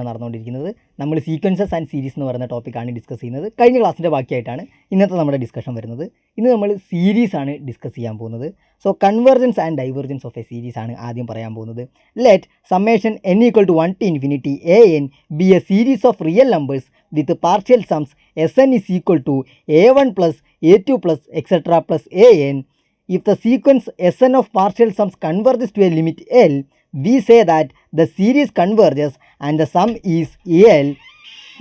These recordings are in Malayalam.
നടന്നുകൊണ്ടിരിക്കുന്നത്. നമ്മൾ സീക്വൻസസ് ആൻഡ് സീരീസ് എന്ന് പറയുന്ന ടോപ്പിക്കാണ് ഡിസ്കസ് ചെയ്യുന്നത്. കഴിഞ്ഞ ക്ലാസ്സിൻ്റെ ബാക്കിയായിട്ടാണ് ഇന്നത്തെ നമ്മുടെ ഡിസ്കഷൻ വരുന്നത്. ഇന്ന് നമ്മൾ സീരീസ് ആണ് ഡിസ്കസ് ചെയ്യാൻ പോകുന്നത്. So convergence and divergence of A series ആണ് ആദ്യം പറയാൻ പോകുന്നത്. Let summation n = 1 to infinity an be a series of real numbers with partial sums Sn is equal to a1 plus a2 plus etc plus an. If the sequence Sn of partial sums converges to a limit L, we say that the series converges and the sum is L.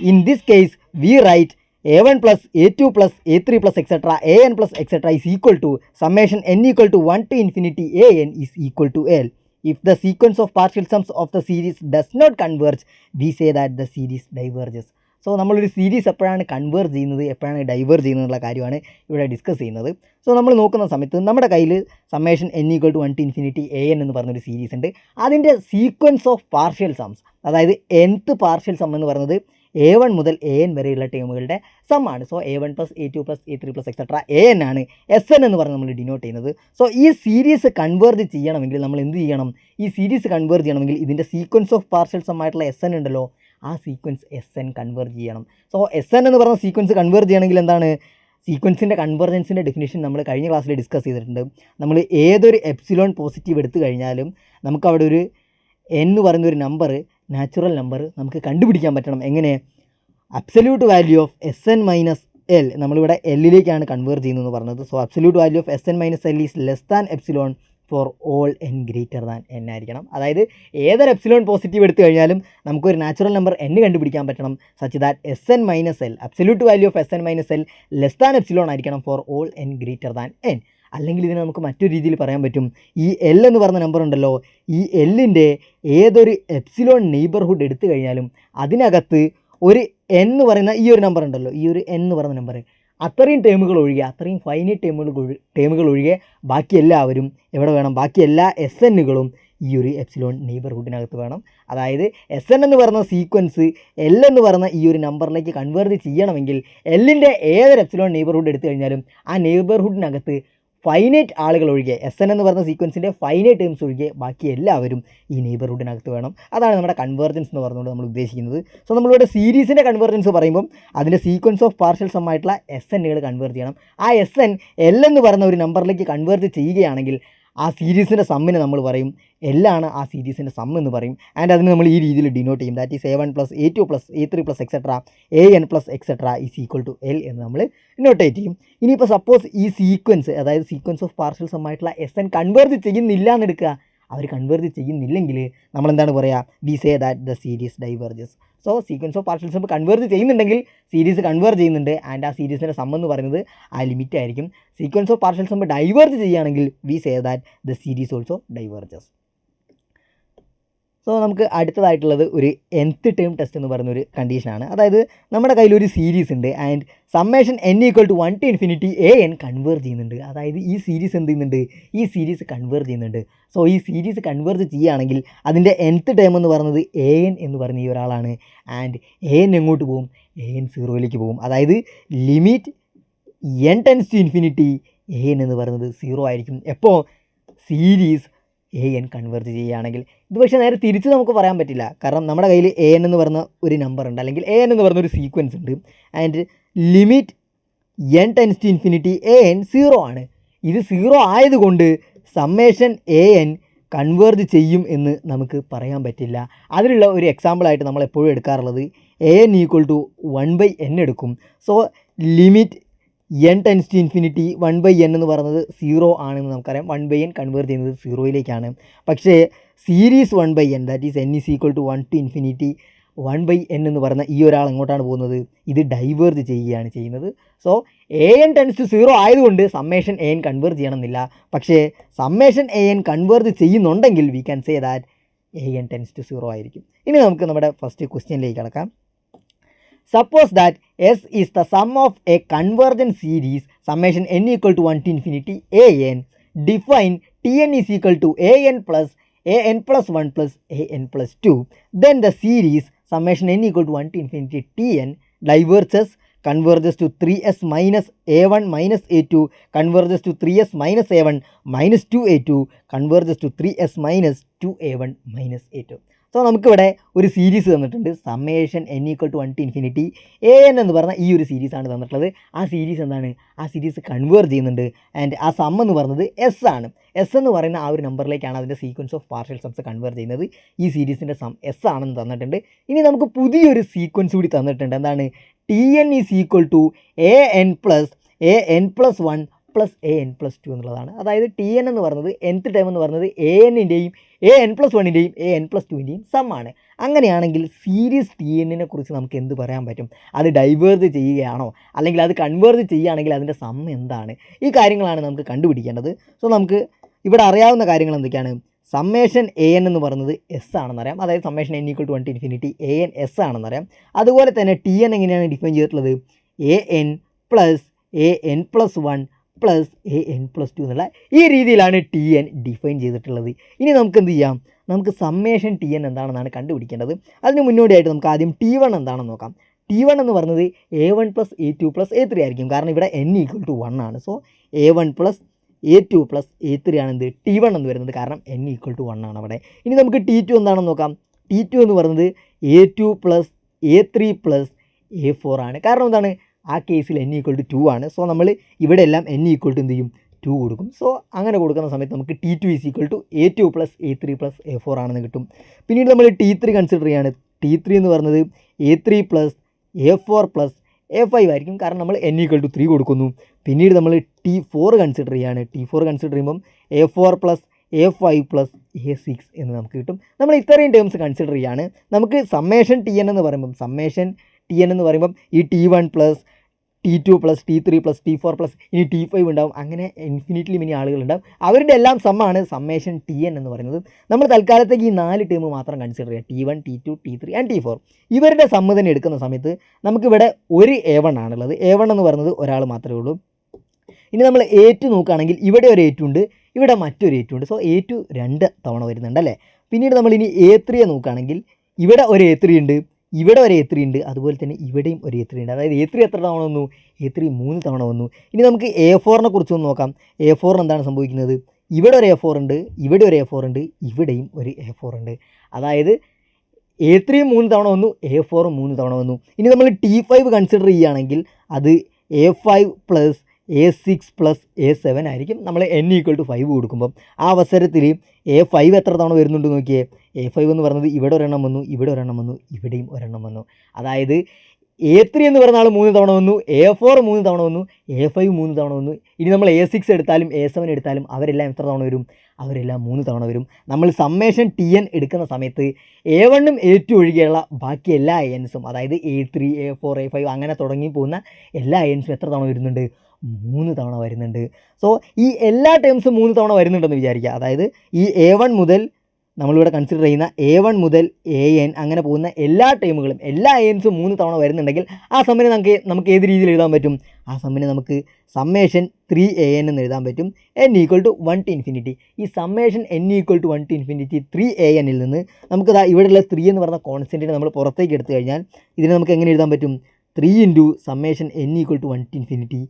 In this case, we write a1 plus a2 plus a3 plus etc an plus etc is equal to summation n equal to 1 to infinity an is equal to L. If the sequence of partial sums of the series does not converge, we say that the series diverges. So നമ്മളൊരു സീരീസ് എപ്പോഴാണ് കൺവേർജ് ചെയ്യുന്നത്, എപ്പോഴാണ് ഡൈവേർജ് ചെയ്യുന്നത് എന്നുള്ള കാര്യമാണ് ഇവിടെ ഡിസ്കസ് ചെയ്യുന്നത്. സോ നമ്മൾ നോക്കുന്ന സമയത്ത് നമ്മുടെ കയ്യിൽ summation n = 1 to infinity an എന്ന് പറഞ്ഞൊരു സീരീസ് ഉണ്ട്. അതിൻ്റെ സീക്വൻസ് ഓഫ് പാർഷ്യൽ സംസ്, അതായത് nth പാർഷ്യൽ സം എന്ന് പറയുന്നത് a1 മുതൽ an വരെയുള്ള ടേമുകളുടെ സമ്മാണ്. So a1 plus a2 plus a3 plus etc an ആണ് Sn എന്ന് പറഞ്ഞ് നമ്മൾ ഡിനോട്ട് ചെയ്യുന്നത്. സോ ഈ സീരീസ് കൺവേർജ് ചെയ്യണമെങ്കിൽ നമ്മൾ എന്ത് ചെയ്യണം? ഈ സീരീസ് കൺവേർജ് ചെയ്യണമെങ്കിൽ ഇതിൻ്റെ സീക്വൻസ് ഓഫ് പാർഷ്യൽ സം ആയിട്ടുള്ള Sn ഉണ്ടല്ലോ, ആ സീക്വൻസ് Sn കൺവേർജ് ചെയ്യണം. സോ Sn എന്ന് പറഞ്ഞ സീക്വൻസ് കൺവേർജ് ചെയ്യണമെങ്കിൽ എന്താണ്? സീക്വൻസിൻ്റെ കൺവേർജൻസിൻ്റെ ഡെഫിനിഷൻ നമ്മൾ കഴിഞ്ഞ ക്ലാസ്സിൽ ഡിസ്കസ് ചെയ്തിട്ടുണ്ട്. നമ്മൾ ഏതൊരു എപ്സിലോൺ പോസിറ്റീവ് എടുത്തു കഴിഞ്ഞാലും നമുക്കവിടെ ഒരു n എന്ന് പറയുന്ന ഒരു നമ്പർ, നാച്ചുറൽ നമ്പർ നമുക്ക് കണ്ടുപിടിക്കാൻ പറ്റണം. എങ്ങനെ? Absolute value of Sn minus L, നമ്മളിവിടെ എല്ലിലേക്കാണ് കൺവേർജ് ചെയ്യുന്നതെന്ന് പറഞ്ഞത്. So absolute value of Sn minus L is less than epsilon four all n greater than n ആയിരിക്കണം. അതായത് ഏതൊരു എപ്സിലോൺ പോസിറ്റീവ് എടുത്തു കഴിഞ്ഞാലും നമുക്കൊരു നാച്ചുറൽ നമ്പർ n കണ്ടുപിടിക്കാൻ പറ്റണം such that Sn minus L, absolute value of Sn minus L less than epsilon ആയിരിക്കണം for all n greater than n. അല്ലെങ്കിൽ ഇതിനെ നമുക്ക് മറ്റൊരു രീതിയിൽ പറയാൻ പറ്റും. ഈ എൽ എന്ന് പറഞ്ഞ നമ്പർ ഉണ്ടല്ലോ, ഈ എല്ലിൻ്റെ ഏതൊരു എപ്സിലോൺ നെയ്ബർഹുഡ് എടുത്തു കഴിഞ്ഞാലും അതിനകത്ത് ഒരു n എന്ന് പറയുന്ന ഈ ഒരു നമ്പർ ഉണ്ടല്ലോ, ഈ ഒരു n എന്ന് പറയുന്ന നമ്പർ, അത്രയും ടേമുകൾ ഒഴികെ, അത്രയും ഫൈനൈറ്റ് ടേമുകൾ ഒഴികെ ബാക്കി എല്ലാവരും എവിടെ വേണം? ബാക്കി എല്ലാ Snകളും ഈ ഒരു എപ്സിലോൺ നെയ്ബർഹുഡിനകത്ത് വേണം. അതായത് Sn എന്ന് പറയുന്ന സീക്വൻസ് എൽ എന്ന് പറയുന്ന ഈ ഒരു നമ്പറിലേക്ക് കൺവേർട്ട് ചെയ്യണമെങ്കിൽ എല്ലിൻ്റെ ഏതൊരു എപ്സിലോൺ നെയ്ബർഹുഡ് എടുത്തു കഴിഞ്ഞാലും ആ നെയ്ബർഹുഡിനകത്ത് ഫൈനൈറ്റ് ആളുകൾ ഒഴികെ, Sn എന്ന് പറയുന്ന സീക്വൻസിൻ്റെ ഫൈനൈറ്റ് ടേംസ് ഒഴികെ ബാക്കി എല്ലാവരും ഈ നെയ്ബർഹുഡിനകത്ത് വേണം. അതാണ് നമ്മുടെ കൺവേർജൻസ് എന്ന് പറഞ്ഞുകൊണ്ട് നമ്മൾ ഉദ്ദേശിക്കുന്നത്. സോ നമ്മളിവിടെ സീരീസിൻ്റെ കൺവേർജൻസ് പറയുമ്പം അതിൻ്റെ സീക്വൻസ് ഓഫ് പാർഷ്യൽ സം ആയിട്ടുള്ള Snകൾ കൺവേർട്ട് ചെയ്യണം. ആ Sn എൽ എന്ന് പറയുന്ന ഒരു നമ്പറിലേക്ക് കൺവേർട്ട് ചെയ്യുകയാണെങ്കിൽ ആ സീരീസിൻ്റെ സമ്മിനെ നമ്മൾ പറയും എല്ലാണ് ആ സീരീസിൻ്റെ സം എന്ന് പറയും. ആൻഡ് അതിന് നമ്മൾ ഈ രീതിയിൽ ഡിനോട്ട് ചെയ്യും. That is a1 plus a2 plus a3 plus etc an plus etc is equal to L എന്ന് നമ്മൾ നോട്ടേറ്റ് ചെയ്യും. ഇനിയിപ്പോൾ സപ്പോസ് ഈ സീക്വൻസ്, അതായത് സീക്വൻസ് ഓഫ് പാർഷ്യൽ സം ആയിട്ടുള്ള Sn കൺവേർട്ട് ചെയ്യുന്നില്ല എന്ന് എടുക്കുക. അവർ കൺവേർട്ട് ചെയ്യുന്നില്ലെങ്കിൽ നമ്മൾ എന്താണ് പറയുക? We say that the series diverges. So sequence of partial sum convert ചെയ്യുന്നുണ്ടെങ്കിൽ സീരീസ് കൺവേർട്ട് ചെയ്യുന്നുണ്ട്, ആൻഡ് ആ സീരീസിൻ്റെ സം എന്ന് പറയുന്നത് ആ ലിമിറ്റ് ആയിരിക്കും. Sequence of partial sum diverge ചെയ്യുകയാണെങ്കിൽ we say that the series also diverges. So നമുക്ക് അടുത്തതായിട്ടുള്ളത് ഒരു nth ടേം ടെസ്റ്റ് എന്ന് പറയുന്നൊരു കണ്ടീഷനാണ്. അതായത് നമ്മുടെ കയ്യിൽ ഒരു സീരീസ് ഉണ്ട് and summation n = 1 to infinity an convert ചെയ്യുന്നുണ്ട്. അതായത് ഈ സീരീസ് എന്ത് ചെയ്യുന്നുണ്ട്? ഈ സീരീസ് കൺവേർട്ട് ചെയ്യുന്നുണ്ട്. സോ ഈ സീരീസ് കൺവേർട്ട് ചെയ്യുകയാണെങ്കിൽ അതിൻ്റെ nth ടേം എന്ന് പറയുന്നത് an എന്ന് പറയുന്ന ഈ ഒരാളാണ്. ആൻഡ് an എങ്ങോട്ട് പോകും? an 0യിലേക്ക് പോകും. അതായത് limit n tends to infinity an എന്ന് പറയുന്നത് 0 ആയിരിക്കും. എപ്പോൾ? സീരീസ് an കൺവേർട്ട് ചെയ്യുകയാണെങ്കിൽ. ഇത് പക്ഷേ നേരെ തിരിച്ച് നമുക്ക് പറയാൻ പറ്റില്ല. കാരണം നമ്മുടെ കയ്യിൽ an എന്ന് പറയുന്ന ഒരു നമ്പർ ഉണ്ട്, അല്ലെങ്കിൽ an എന്ന് പറയുന്ന ഒരു സീക്വൻസ് ഉണ്ട്. And limit n tends to infinity an 0 ആണ്. ഇത് 0 ആയതുകൊണ്ട് സമ്മേഷൻ an കൺവേർട്ട് ചെയ്യും എന്ന് നമുക്ക് പറയാൻ പറ്റില്ല. അതിനുള്ള ഒരു എക്സാമ്പിളായിട്ട് നമ്മൾ എപ്പോഴും എടുക്കാറുള്ളത് an = 1/n എടുക്കും. So limit n tends to infinity 1/n എന്ന് പറയുന്നത് 0 ആണെന്ന് നമുക്കറിയാം. 1/n കൺവേർട്ട് ചെയ്യുന്നത് 0യിലേക്കാണ്. പക്ഷേ series 1/n, that is n is equal to 1 to infinity 1/n എന്ന് പറയുന്ന ഈ ഒരാൾ എങ്ങോട്ടാണ് പോകുന്നത്? ഇത് ഡൈവേർജ് ചെയ്യുകയാണ് ചെയ്യുന്നത്. സോ an ടെൻസ് ടു 0 ആയതുകൊണ്ട് സമ്മേഷൻ an കൺവേർട്ട് ചെയ്യണമെന്നില്ല. പക്ഷേ സമ്മേഷൻ an കൺവേർട്ട് ചെയ്യുന്നുണ്ടെങ്കിൽ we can say that an tends to 0 ആയിരിക്കും. ഇനി നമുക്ക് നമ്മുടെ ഫസ്റ്റ് ക്വസ്റ്റ്യനിലേക്ക് കടക്കാം. Suppose that S is the sum of a convergent series summation n = 1 to infinity an. Define Tn is equal to an plus 1 plus an plus 2. Then the series summation n = 1 to infinity Tn diverges, converges to 3s minus a1 minus a2, converges to 3s minus a1 minus 2a2, converges to 3s minus 2a1 minus a2. So നമുക്കിവിടെ ഒരു സീരീസ് തന്നിട്ടുണ്ട്, summation n equal to 1 to infinity an എന്ന് പറഞ്ഞ ഈ ഒരു സീരീസാണ് തന്നിട്ടുള്ളത്. ആ സീരീസ് എന്താണ്, ആ സീരീസ് കൺവേർട്ട് ചെയ്യുന്നുണ്ട്. ആൻഡ് ആ സം എന്ന് പറയുന്നത് എസ് ആണ്. എസ് എന്ന് പറയുന്ന ആ ഒരു നമ്പറിലേക്കാണ് അതിൻ്റെ സീക്വൻസ് ഓഫ് പാർഷ്യൽ സംസ് കൺവേർട്ട് ചെയ്യുന്നത്. ഈ സീരീസിൻ്റെ സം എസ് ആണെന്ന് തന്നിട്ടുണ്ട്. ഇനി നമുക്ക് പുതിയൊരു സീക്വൻസ് കൂടി തന്നിട്ടുണ്ട്. എന്താണ്, Tn is equal to an plus 1 plus an plus 2 എന്നുള്ളതാണ്. അതായത് Tn എന്ന് പറയുന്നത് nth ടൈം എന്ന് പറയുന്നത് an+1ൻ്റെയും an+2ൻ്റെയും സമ്മാണ്. അങ്ങനെയാണെങ്കിൽ സീരീസ് Tnനെ കുറിച്ച് നമുക്ക് എന്ത് പറയാൻ പറ്റും? അത് ഡൈവേർജ് ചെയ്യുകയാണോ, അല്ലെങ്കിൽ അത് കൺവേർജ് ചെയ്യുകയാണെങ്കിൽ അതിൻ്റെ സം എന്താണ്? ഈ കാര്യങ്ങളാണ് നമുക്ക് കണ്ടുപിടിക്കേണ്ടത്. സോ നമുക്ക് ഇവിടെ അറിയാവുന്ന കാര്യങ്ങൾ എന്തൊക്കെയാണ്? സമ്മേഷൻ an എന്ന് പറയുന്നത് എസ് ആണെന്നറിയാം. അതായത് summation n equal to 1 to infinity an S ആണെന്നറിയാം. അതുപോലെ തന്നെ Tn എങ്ങനെയാണ് ഡിഫൈൻ ചെയ്തിട്ടുള്ളത്? an plus 1 പ്ലസ് an+2 എന്നുള്ള ഈ രീതിയിലാണ് Tn ഡിഫൈൻ ചെയ്തിട്ടുള്ളത്. ഇനി നമുക്ക് എന്ത് ചെയ്യാം? നമുക്ക് സമ്മേഷൻ Tn എന്താണെന്നാണ് കണ്ടുപിടിക്കേണ്ടത്. അതിന് മുന്നോടിയായിട്ട് നമുക്ക് ആദ്യം T1 എന്താണെന്ന് നോക്കാം. T1 എന്ന് പറയുന്നത് a1 + a2 + a3 ആയിരിക്കും. കാരണം ഇവിടെ n ഈക്വൽ ടു 1 ആണ്. സോ a1 + a2 + a3 ആണ് എന്ത് T1 എന്ന് വരുന്നത്, കാരണം n ഈക്വൽ ടു 1 ആണ് അവിടെ. ഇനി നമുക്ക് T2 എന്താണെന്ന് നോക്കാം. T2 എന്ന് പറയുന്നത് a2 + a3 + a4 ആണ്. കാരണം എന്താണ്, ആ കേസിൽ n ഈക്വൽ ടു 2 ആണ്. സോ നമ്മൾ ഇവിടെ എല്ലാം n ഈക്വൽ ടു എന്ത് ചെയ്യും, 2 കൊടുക്കും. സോ അങ്ങനെ കൊടുക്കുന്ന സമയത്ത് നമുക്ക് T2 is equal to a2 + a3 + a4 ആണെന്ന് കിട്ടും. പിന്നീട് നമ്മൾ T3 കൺസിഡർ ചെയ്യുകയാണ്. T3 എന്ന് പറയുന്നത് a3 + a4 + a5 ആയിരിക്കും. കാരണം നമ്മൾ n ഈക്വൽ ടു 3 കൊടുക്കുന്നു. പിന്നീട് നമ്മൾ T4 കൺസിഡർ ചെയ്യുകയാണ്. T4 കൺസിഡർ ചെയ്യുമ്പം a4 + a5 + a6 എന്ന് നമുക്ക് കിട്ടും. നമ്മൾ ഇത്രയും ടേംസ് കൺസിഡർ ചെയ്യുകയാണ്. നമുക്ക് സമ്മേഷൻ Tn എന്ന് പറയുമ്പം ഈ T1 + T2 + T3 + T4 + ഇനി T5 ഉണ്ടാവും. അങ്ങനെ ഇൻഫിനിറ്റ്ലി മെനി ആളുകളുണ്ടാവും. അവരുടെ എല്ലാം സമ്മാണ് സമ്മേഷൻ Tn എന്ന് പറയുന്നത്. നമ്മൾ തൽക്കാലത്തേക്ക് ഈ 4 ടേം മാത്രം കൺസിഡർ ചെയ്യാം. T1, T2, T3 and T4. ഇവരുടെ സമ്മ് തന്നെ എടുക്കുന്ന സമയത്ത് നമുക്കിവിടെ ഒരു A1 ആണുള്ളത്. A1 എന്ന് പറയുന്നത് ഒരാൾ മാത്രമേ ഉള്ളൂ. ഇനി നമ്മൾ A2 നോക്കുകയാണെങ്കിൽ ഇവിടെ ഒരു A2 ഉണ്ട്, ഇവിടെ മറ്റൊരു A2 ഉണ്ട്. സോ A2 2 തവണ വരുന്നുണ്ട് അല്ലേ. പിന്നീട് നമ്മൾ ഇനി A3 നോക്കുകയാണെങ്കിൽ ഇവിടെ ഒരു A3 ഉണ്ട്, ഇവിടെ ഒരു A3 ഉണ്ട്, അതുപോലെ തന്നെ ഇവിടെയും ഒരു A3 ഉണ്ട്. അതായത് A3 എത്ര തവണ വന്നു? A3 3 തവണ വന്നു. ഇനി നമുക്ക് A4നെ കുറിച്ചൊന്ന് നോക്കാം. A4 എന്താണ് സംഭവിക്കുന്നത്? ഇവിടെ ഒരു A4 ഉണ്ട്, ഇവിടെ ഒരു A4 ഉണ്ട്, ഇവിടെയും ഒരു A4 ഉണ്ട്. അതായത് A3 3 തവണ വന്നു, A4 3 തവണ വന്നു. ഇനി നമ്മൾ T5 കൺസിഡർ ചെയ്യുകയാണെങ്കിൽ അത് A5 + a6 + a7 ആയിരിക്കും. നമ്മൾ n ഈക്വൽ ടു 5 കൊടുക്കുമ്പം ആ അവസരത്തിൽ A5 എത്ര തവണ വരുന്നുണ്ട് നോക്കിയേ. A5 എന്ന് പറയുന്നത് ഇവിടെ ഒരെണ്ണം വന്നു, ഇവിടെ ഒരെണ്ണം വന്നു, ഇവിടെയും ഒരെണ്ണം വന്നു. അതായത് A3 എന്ന് പറയുന്ന ആൾ 3 തവണ വന്നു, A4 3 തവണ വന്നു, A5 3 തവണ വന്നു. ഇനി നമ്മൾ A6 എടുത്താലും A7 എടുത്താലും അവരെല്ലാം എത്ര തവണ വരും? അവരെല്ലാം 3 തവണ വരും. നമ്മൾ സമ്മേഷൻ Tn എടുക്കുന്ന സമയത്ത് A1ഉം A2 ഒഴികെയുള്ള ബാക്കി എല്ലാ ANസും, അതായത് A3, A4, A5 അങ്ങനെ തുടങ്ങി പോകുന്ന എല്ലാ ANസും എത്ര തവണ വരുന്നുണ്ട്? 3 തവണ വരുന്നുണ്ട്. സോ ഈ എല്ലാ ടേംസും 3 തവണ വരുന്നുണ്ടെന്ന് വിചാരിക്കുക. അതായത് ഈ A1 മുതൽ നമ്മളിവിടെ കൺസിഡർ ചെയ്യുന്ന A1 മുതൽ AN അങ്ങനെ പോകുന്ന എല്ലാ ടേമുകളും, എല്ലാ ANസും 3 തവണ വരുന്നുണ്ടെങ്കിൽ ആ സമ്മിനെ നമുക്ക് ഏത് രീതിയിൽ എഴുതാൻ പറ്റും? ആ സമ്മിനെ നമുക്ക് സമ്മേഷൻ 3an എന്ന് എഴുതാൻ പറ്റും. n equal to 1 to infinity. ഈ summation n equal to 1 to infinity 3anൽ നിന്ന് നമുക്ക് ഇവിടെയുള്ള 3 എന്ന് പറഞ്ഞ കോൺസ്റ്റൻറ്റിനെ നമ്മൾ പുറത്തേക്ക് എടുത്തു കഴിഞ്ഞാൽ ഇതിനെ നമുക്ക് എങ്ങനെ എഴുതാൻ പറ്റും? 3 × summation n equal to 1 to infinity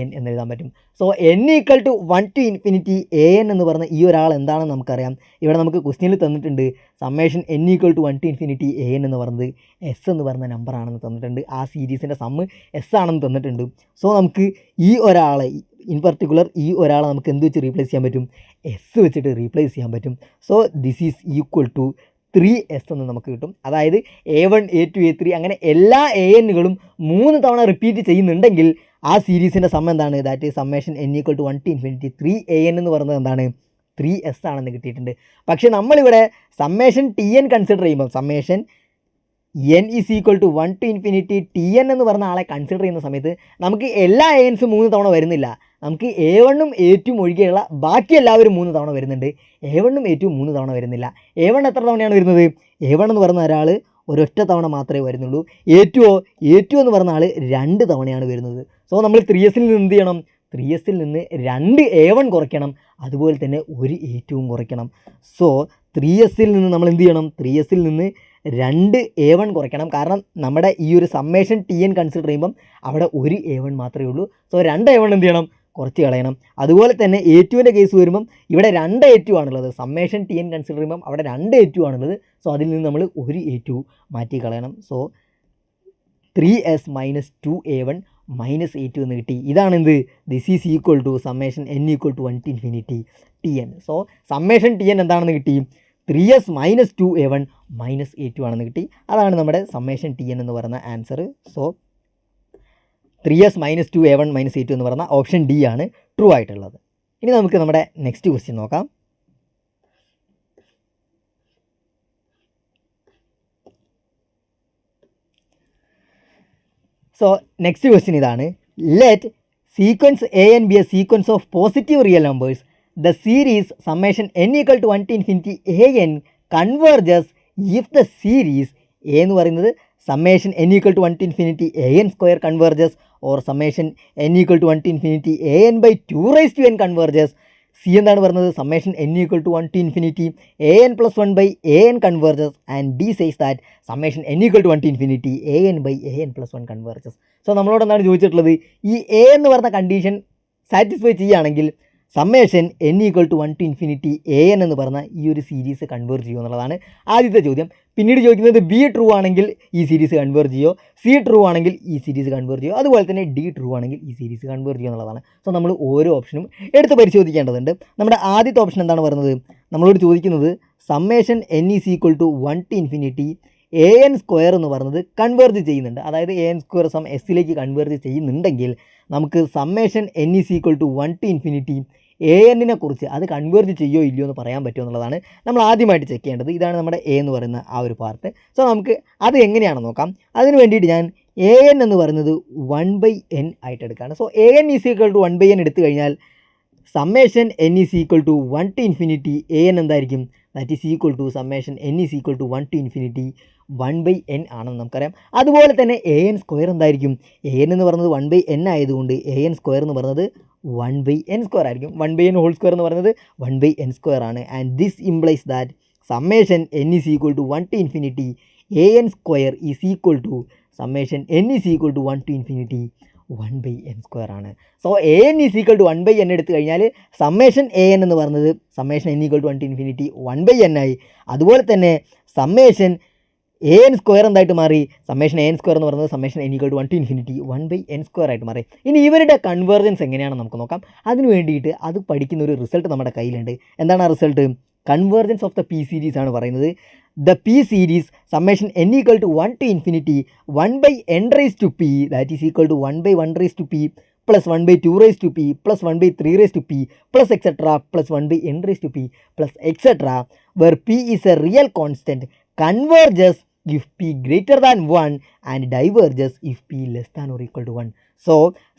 an എന്ന് എഴുതാൻ പറ്റും. So n equal to 1 to infinity an എന്ന് പറഞ്ഞ ഈ ഒരാൾ എന്താണെന്ന് നമുക്കറിയാം. ഇവിടെ നമുക്ക് ക്വസ്റ്റ്യനിൽ തന്നിട്ടുണ്ട് summation n equal to 1 to infinity an എന്ന് പറയുന്നത് എസ് എന്ന് പറഞ്ഞ നമ്പർ ആണെന്ന് തന്നിട്ടുണ്ട്. ആ സീരീസിൻ്റെ സമ്മ് എസ് ആണെന്ന് തന്നിട്ടുണ്ട്. സോ നമുക്ക് ഈ ഒരാളെ ഇൻ പർട്ടിക്കുലർ ഈ ഒരാളെ നമുക്ക് എന്ത് വെച്ച് റീപ്ലേസ് ചെയ്യാൻ പറ്റും? എസ് വെച്ചിട്ട് റീപ്ലേസ് ചെയ്യാൻ പറ്റും. So this is equal to 3s എന്ന് നമുക്ക് കിട്ടും. അതായത് A1, A2, A3 അങ്ങനെ എല്ലാ ANകളും 3 തവണ റിപ്പീറ്റ് ചെയ്യുന്നുണ്ടെങ്കിൽ ആ സീരീസിൻ്റെ സം എന്താണ്? That is summation n equal to 1 to infinity 3an എന്ന് പറയുന്നത് എന്താണ്? 3s ആണെന്ന് കിട്ടിയിട്ടുണ്ട്. പക്ഷേ നമ്മളിവിടെ സമ്മേഷൻ Tn കൺസിഡർ ചെയ്യുമ്പോൾ summation n is equal to 1 to infinity Tn എന്ന് പറഞ്ഞ ആളെ കൺസിഡർ ചെയ്യുന്ന സമയത്ത് നമുക്ക് എല്ലാ ANസും 3 തവണ വരുന്നില്ല. നമുക്ക് A1ഉം A2ഉം ഒഴികെയുള്ള ബാക്കി എല്ലാവരും 3 തവണ വരുന്നുണ്ട്. A1ഉം A2ഉം 3 തവണ വരുന്നില്ല. A1 എത്ര തവണയാണ് വരുന്നത്? A1 എന്ന് പറയുന്ന ഒരാൾ ഒരൊറ്റ തവണ മാത്രമേ വരുന്നുള്ളൂ. A2 എന്ന് പറയുന്ന ആൾ 2 തവണയാണ് വരുന്നത്. സോ നമ്മൾ 3sൽ നിന്ന് എന്ത് ചെയ്യണം? 3sൽ നിന്ന് 2 A1 കുറയ്ക്കണം, അതുപോലെ തന്നെ ഒരു A2ഉം കുറയ്ക്കണം. സോ 3sൽ നിന്ന് നമ്മൾ എന്ത് ചെയ്യണം? 3sൽ നിന്ന് 2 A1 കുറയ്ക്കണം. കാരണം നമ്മുടെ ഈ ഒരു സമ്മേഷൻ Tn കൺസിഡർ ചെയ്യുമ്പം അവിടെ ഒരു A1 മാത്രമേ ഉള്ളൂ. സോ 2 A1 എന്ത് ചെയ്യണം? കുറച്ച് കളയണം. അതുപോലെ തന്നെ A2ൻ്റെ കേസ് വരുമ്പം ഇവിടെ 2 A2 ആണുള്ളത്. സമ്മേഷൻ TN കൺസിഡർ ചെയ്യുമ്പം അവിടെ 2 A2 ആണുള്ളത്. സോ അതിൽ നിന്ന് നമ്മൾ ഒരു A2 മാറ്റി കളയണം. So 3s minus 2a1 minus a2 എന്ന് കിട്ടി. ഇതാണ് എന്ത്? This is equal to summation n equal to 1 to infinity tn. സോ സമ്മേഷൻ tn എന്താണെന്ന് കിട്ടി? 3s minus 2a1 minus a2 ആണെന്ന് കിട്ടി. അതാണ് നമ്മുടെ സമ്മേഷൻ tn എന്ന് പറയുന്ന answer. So 3s minus 2a1 minus a2 എന്ന് പറയുന്ന ഓപ്ഷൻ ഡി ആണ് ട്രൂ ആയിട്ടുള്ളത്. ഇനി നമുക്ക് നമ്മുടെ നെക്സ്റ്റ് ക്വസ്റ്റ്യൻ നോക്കാം. സോ നെക്സ്റ്റ് ക്വസ്റ്റ്യൻ ഇതാണ്. Let sequence A N B a sequence of positive real numbers. The series summation n equal to 1 to infinity an converges if the series A എന്ന് പറയുന്നത് summation n equal to 1 to infinity an square converges or summation n equal to 1 to infinity an by 2 raised to n converges. C എന്താണ് പറയുന്നത്? Summation n equal to 1 to infinity an plus 1 by an converges and D says that summation n equal to 1 to infinity an by an plus 1 converges. So നമ്മളോട് എന്താണ് ചോദിച്ചിട്ടുള്ളത്? ഈ എ എന്ന് പറഞ്ഞ കണ്ടീഷൻ സാറ്റിസ്ഫൈ ചെയ്യുകയാണെങ്കിൽ summation n equal to 1 to infinity an എന്ന് പറഞ്ഞ ഈ ഒരു സീരീസ് കൺവേർജ് ചെയ്യുമോ എന്നുള്ളതാണ് ആദ്യത്തെ ചോദ്യം. പിന്നീട് ചോദിക്കുന്നത് ബി ട്രൂ ആണെങ്കിൽ ഈ സീരീസ് കൺവേർജ് ചെയ്യുമോ, സി ട്രൂ ആണെങ്കിൽ ഈ സീരീസ് കൺവേർജ് ചെയ്യുമോ, അതുപോലെ തന്നെ ഡി ട്രൂ ആണെങ്കിൽ ഈ സീരീസ് കൺവേർജ് ചെയ്യുമോ എന്നുള്ളതാണ്. സോ നമ്മൾ ഓരോ ഓപ്ഷനും എടുത്ത് പരിശോധിക്കേണ്ടതുണ്ട്. നമ്മുടെ ആദ്യത്തെ ഓപ്ഷൻ എന്താണ് പറയുന്നത്? നമ്മളോട് ചോദിക്കുന്നത് summation n is equal to 1 to infinity an square എന്ന് പറയുന്നത് കൺവേർജ് ചെയ്യുന്നുണ്ട്. അതായത് an സ്ക്വയർ സം എസ്സിലേക്ക് കൺവേർജ് ചെയ്യുന്നുണ്ടെങ്കിൽ നമുക്ക് summation n is equal to 1 to infinity an കുറിച്ച് അത് കൺവേർജ് ചെയ്യോ ഇല്ലയോ എന്ന് പറയാൻ പറ്റുമോ എന്നുള്ളതാണ് നമ്മൾ ആദ്യമായിട്ട് ചെക്ക് ചെയ്യേണ്ടത്. ഇതാണ് നമ്മുടെ എ എന്ന് പറയുന്ന ആ ഒരു പാർട്ട്. സോ നമുക്ക് അത് എങ്ങനെയാണെന്ന് നോക്കാം. അതിന് വേണ്ടിയിട്ട് ഞാൻ an എന്ന് പറയുന്നത് 1/n ആയിട്ട് എടുക്കുകയാണ്. So an is equal to 1/n എടുത്തു കഴിഞ്ഞാൽ summation n is equal to 1 to infinity an എന്തായിരിക്കും? That is equal to summation n is equal to 1 to infinity 1/n ആണെന്ന് നമുക്കറിയാം. അതുപോലെ തന്നെ an സ്ക്വയർ എന്തായിരിക്കും? an എന്ന് പറയുന്നത് 1/n ആയതുകൊണ്ട് an സ്ക്വയർ എന്ന് പറയുന്നത് 1/n സ്ക്വയർ ആയിരിക്കും. 1/n ഹോൾ സ്ക്വയർ എന്ന് പറയുന്നത് 1/n സ്ക്വയർ ആണ്. And this implies that summation n is equal to 1 to infinity an square is equal to summation n is equal to 1 to infinity 1/n square ആണ്. So an is equal to 1/n എടുത്തു കഴിഞ്ഞാൽ സമ്മേഷൻ an എന്ന് പറയുന്നത് summation n equal to 1 to infinity 1/n ആയി. അതുപോലെ തന്നെ സമ്മേഷൻ an സ്ക്വയർ എന്തായിട്ട് മാറി? സമ്മേഷൻ an സ്ക്വയർ എന്ന് പറയുന്നത് summation n equal to 1 to infinity 1/n square ആയിട്ട് മാറി. ഇനി ഇവരുടെ കൺവേർജൻസ് എങ്ങനെയാണെന്ന് നമുക്ക് നോക്കാം. അതിന് വേണ്ടിയിട്ട് അത് പഠിക്കുന്ന ഒരു റിസൾട്ട് നമ്മുടെ കയ്യിലുണ്ട്. എന്താണ് ആ result? Convergence of the P series ആണ് പറയുന്നത്. The P series summation n equal to 1 to infinity 1/n raised to p that is equal to 1/1 raised to p plus 1/2 raised to p plus 1/3 raised to p plus etc plus 1/n raised to p plus etc where p is a real constant converges if p greater than 1 and diverges if p less than or equal to 1. So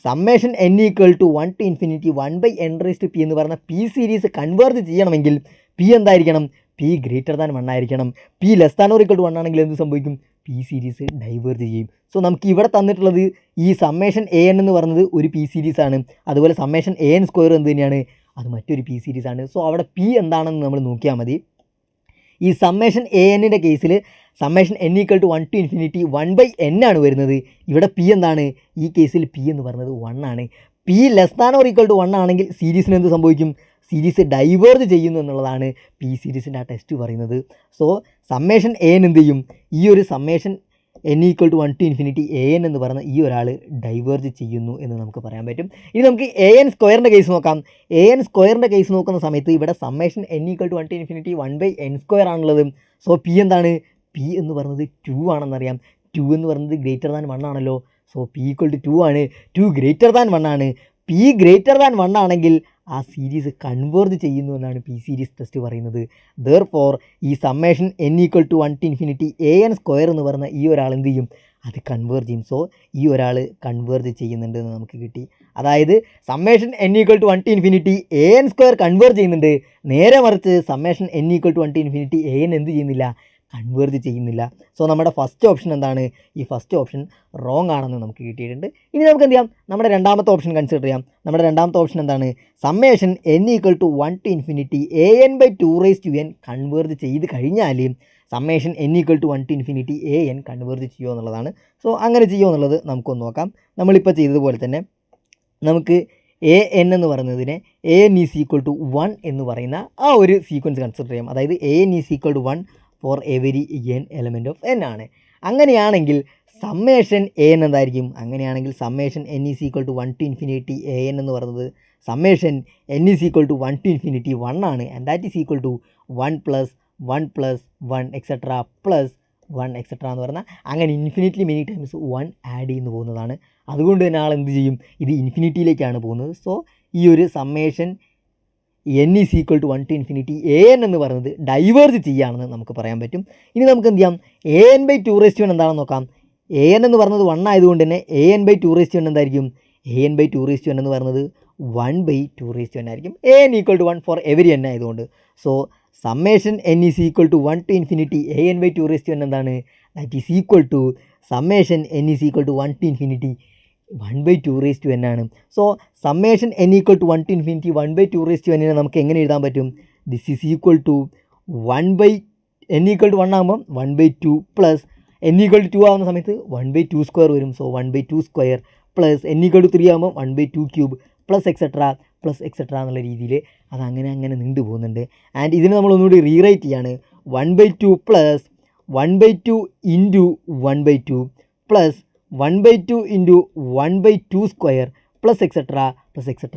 summation n equal to 1 to infinity 1/n raised to p എന്ന് പറഞ്ഞ p സീരീസ് കൺവേർജ് ചെയ്യണമെങ്കിൽ p എന്തായിരിക്കണം? p greater than 1 ആയിരിക്കണം. p less than or equal to 1 ആണെങ്കിൽ എന്ത് സംഭവിക്കും? p സീരീസ് ഡൈവേർജ് ചെയ്യും. സോ നമുക്ക് ഇവിടെ തന്നിട്ടുള്ളത് ഈ സമ്മേഷൻ an എന്ന് പറയുന്നത് ഒരു p സീരീസ് ആണ്. അതുപോലെ സമ്മേഷൻ an സ്ക്വയർ എന്ത് തന്നെയാണ്? അത് മറ്റൊരു p സീരീസ് ആണ്. സോ അവിടെ p എന്താണെന്ന് നമ്മൾ നോക്കിയാൽ മതി. ഈ സമ്മേഷൻ an-ൻ്റെ കേസിൽ summation n equal to 1 to infinity 1/n ആണ് വരുന്നത്. ഇവിടെ p എന്താണ്? ഈ കേസിൽ p എന്ന് പറയുന്നത് 1 ആണ്. p less than or equal to 1 ആണെങ്കിൽ സീരീസിന് എന്ത് സംഭവിക്കും? സീരീസ് ഡൈവേർജ് ചെയ്യുന്നു എന്നുള്ളതാണ് പി സീരീസിൻ്റെ ആ ടെസ്റ്റ് പറയുന്നത്. സോ സമ്മേഷൻ an എന്ത് ചെയ്യും? ഈ ഒരു summation n equal to 1 to infinity an എന്ന് പറയുന്ന ഈ ഒരാൾ ഡൈവേർജ് ചെയ്യുന്നു എന്ന് നമുക്ക് പറയാൻ പറ്റും. ഇനി നമുക്ക് an സ്ക്വയറിൻ്റെ കേസ് നോക്കാം. an സ്ക്വയറിൻ്റെ കേസ് നോക്കുന്ന സമയത്ത് ഇവിടെ summation n equal to 1 to infinity 1/n square ആണുള്ളത്. സോ p എന്താണ്? p എന്ന് പറയുന്നത് 2 ആണെന്നറിയാം. 2 എന്ന് പറയുന്നത് ഗ്രേറ്റർ ദാൻ 1 ആണല്ലോ. സോ p ഈക്വൽ ടു 2 ആണ്. 2 ഗ്രേറ്റർ ദാൻ 1 ആണ്. p ഗ്രേറ്റർ ദാൻ 1 ആണെങ്കിൽ ആ സീരീസ് കൺവേർജ് ചെയ്യുന്നു എന്നാണ് പി സീരീസ് ടെസ്റ്റ് പറയുന്നത്. ദെർഫോർ ഈ summation n equal to 1 to infinity an square എന്ന് പറയുന്ന ഈ ഒരാൾ എന്ത് ചെയ്യും? അത് കൺവേർജ് ചെയ്യും. സോ ഈ ഒരാൾ കൺവേർജ് ചെയ്യുന്നുണ്ട് എന്ന് നമുക്ക് കിട്ടി. അതായത് summation n equal to 1 to infinity an square converge ചെയ്യുന്നുണ്ട്. നേരെ മറിച്ച് summation n equal to 1 to infinity an എന്ത് ചെയ്യുന്നില്ല? കൺവേർജ് ചെയ്യുന്നില്ല. സോ നമ്മുടെ ഫസ്റ്റ് ഓപ്ഷൻ എന്താണ്? ഈ ഫസ്റ്റ് ഓപ്ഷൻ റോങ് ആണെന്ന് നമുക്ക് കിട്ടിയിട്ടുണ്ട്. ഇനി നമുക്ക് എന്ത് ചെയ്യാം? നമ്മുടെ രണ്ടാമത്തെ ഓപ്ഷൻ കൺസിഡർ ചെയ്യാം. നമ്മുടെ രണ്ടാമത്തെ ഓപ്ഷൻ എന്താണ്? Summation n equal to 1 to infinity an/2 raised to n converge ചെയ്ത് കഴിഞ്ഞാൽ summation n equal to 1 to infinity an converge ചെയ്യുമോ എന്നുള്ളതാണ്. സോ അങ്ങനെ ചെയ്യുമോ എന്നുള്ളത് നമുക്കൊന്ന് നോക്കാം. നമ്മളിപ്പോൾ ചെയ്തതുപോലെ തന്നെ നമുക്ക് എ എൻ എന്ന് പറയുന്നതിനെ a n is equal to 1 എന്ന് പറയുന്ന ആ ഒരു സീക്വൻസ് കൺസിഡർ ചെയ്യാം. അതായത് a n is equal to 1 for every n element of N ആണ്. അങ്ങനെയാണെങ്കിൽ സമ്മേഷൻ എ എൻ എന്തായിരിക്കും? അങ്ങനെയാണെങ്കിൽ summation n is equal to 1 to infinity a n എന്ന് പറയുന്നത് summation n is equal to 1 to infinity 1 ആണ്. And that is equal to 1 plus 1 plus 1 etcetera plus 1 etcetera എന്ന് പറഞ്ഞാൽ അങ്ങനെ ഇൻഫിനിറ്റ്ലി മെനി ടൈംസ് 1 ആഡ് ചെയ്യുന്നു പോകുന്നതാണ്. അതുകൊണ്ട് തന്നെ ആൾ എന്ത് ചെയ്യും? ഇത് ഇൻഫിനിറ്റിയിലേക്കാണ് പോകുന്നത്. സോ ഈ ഒരു summation n is equal to 1 to infinity a n എന്ന് പറയുന്നത് ഡൈവേർജ് ചെയ്യുകയാണെന്ന് നമുക്ക് പറയാൻ പറ്റും. ഇനി നമുക്ക് എന്ത് ചെയ്യാം? എ എൻ ബൈ 2 എന്താണെന്ന് നോക്കാം. എ എൻ എന്ന് പറയുന്നത് 1 ആയതുകൊണ്ട് തന്നെ എ എൻ ബൈ 2 എന്തായിരിക്കും? എ എൻ ബൈ 2 എന്ന് പറയുന്നത് 1 ബൈ 2 ആയിരിക്കും. A n equal to 1 for every n ആയതുകൊണ്ട്. So summation n is equal to 1 to infinity a n by 2 എന്താണ്? That is equal to summation n is equal to 1 to infinity 1 by 2 ആണ്. So summation n equal to 1 to infinity 1 by 2 നമുക്ക് എങ്ങനെ എഴുതാൻ പറ്റും? This is equal to 1 by n equal to 1 ആകുമ്പം 1 by 2 plus n equal to 2 ആകുന്ന സമയത്ത് 1 ബൈ 2 സ്ക്വയർ വരും. So 1 by 2 square plus n equal to 3 ആകുമ്പോൾ 1 ബൈ 2 ക്യൂബ് പ്ലസ് എക്സെട്ര എന്നുള്ള രീതിയിൽ അത് അങ്ങനെ നീണ്ടു പോകുന്നുണ്ട്. ആൻഡ് ഇതിന് നമ്മൾ ഒന്നുകൂടി റീറൈറ്റ് ചെയ്യാണ്. 1 by 2 plus 1 by 2 into 1 by 2 plus 1 by 2 into 1 by 2 square plus etcetera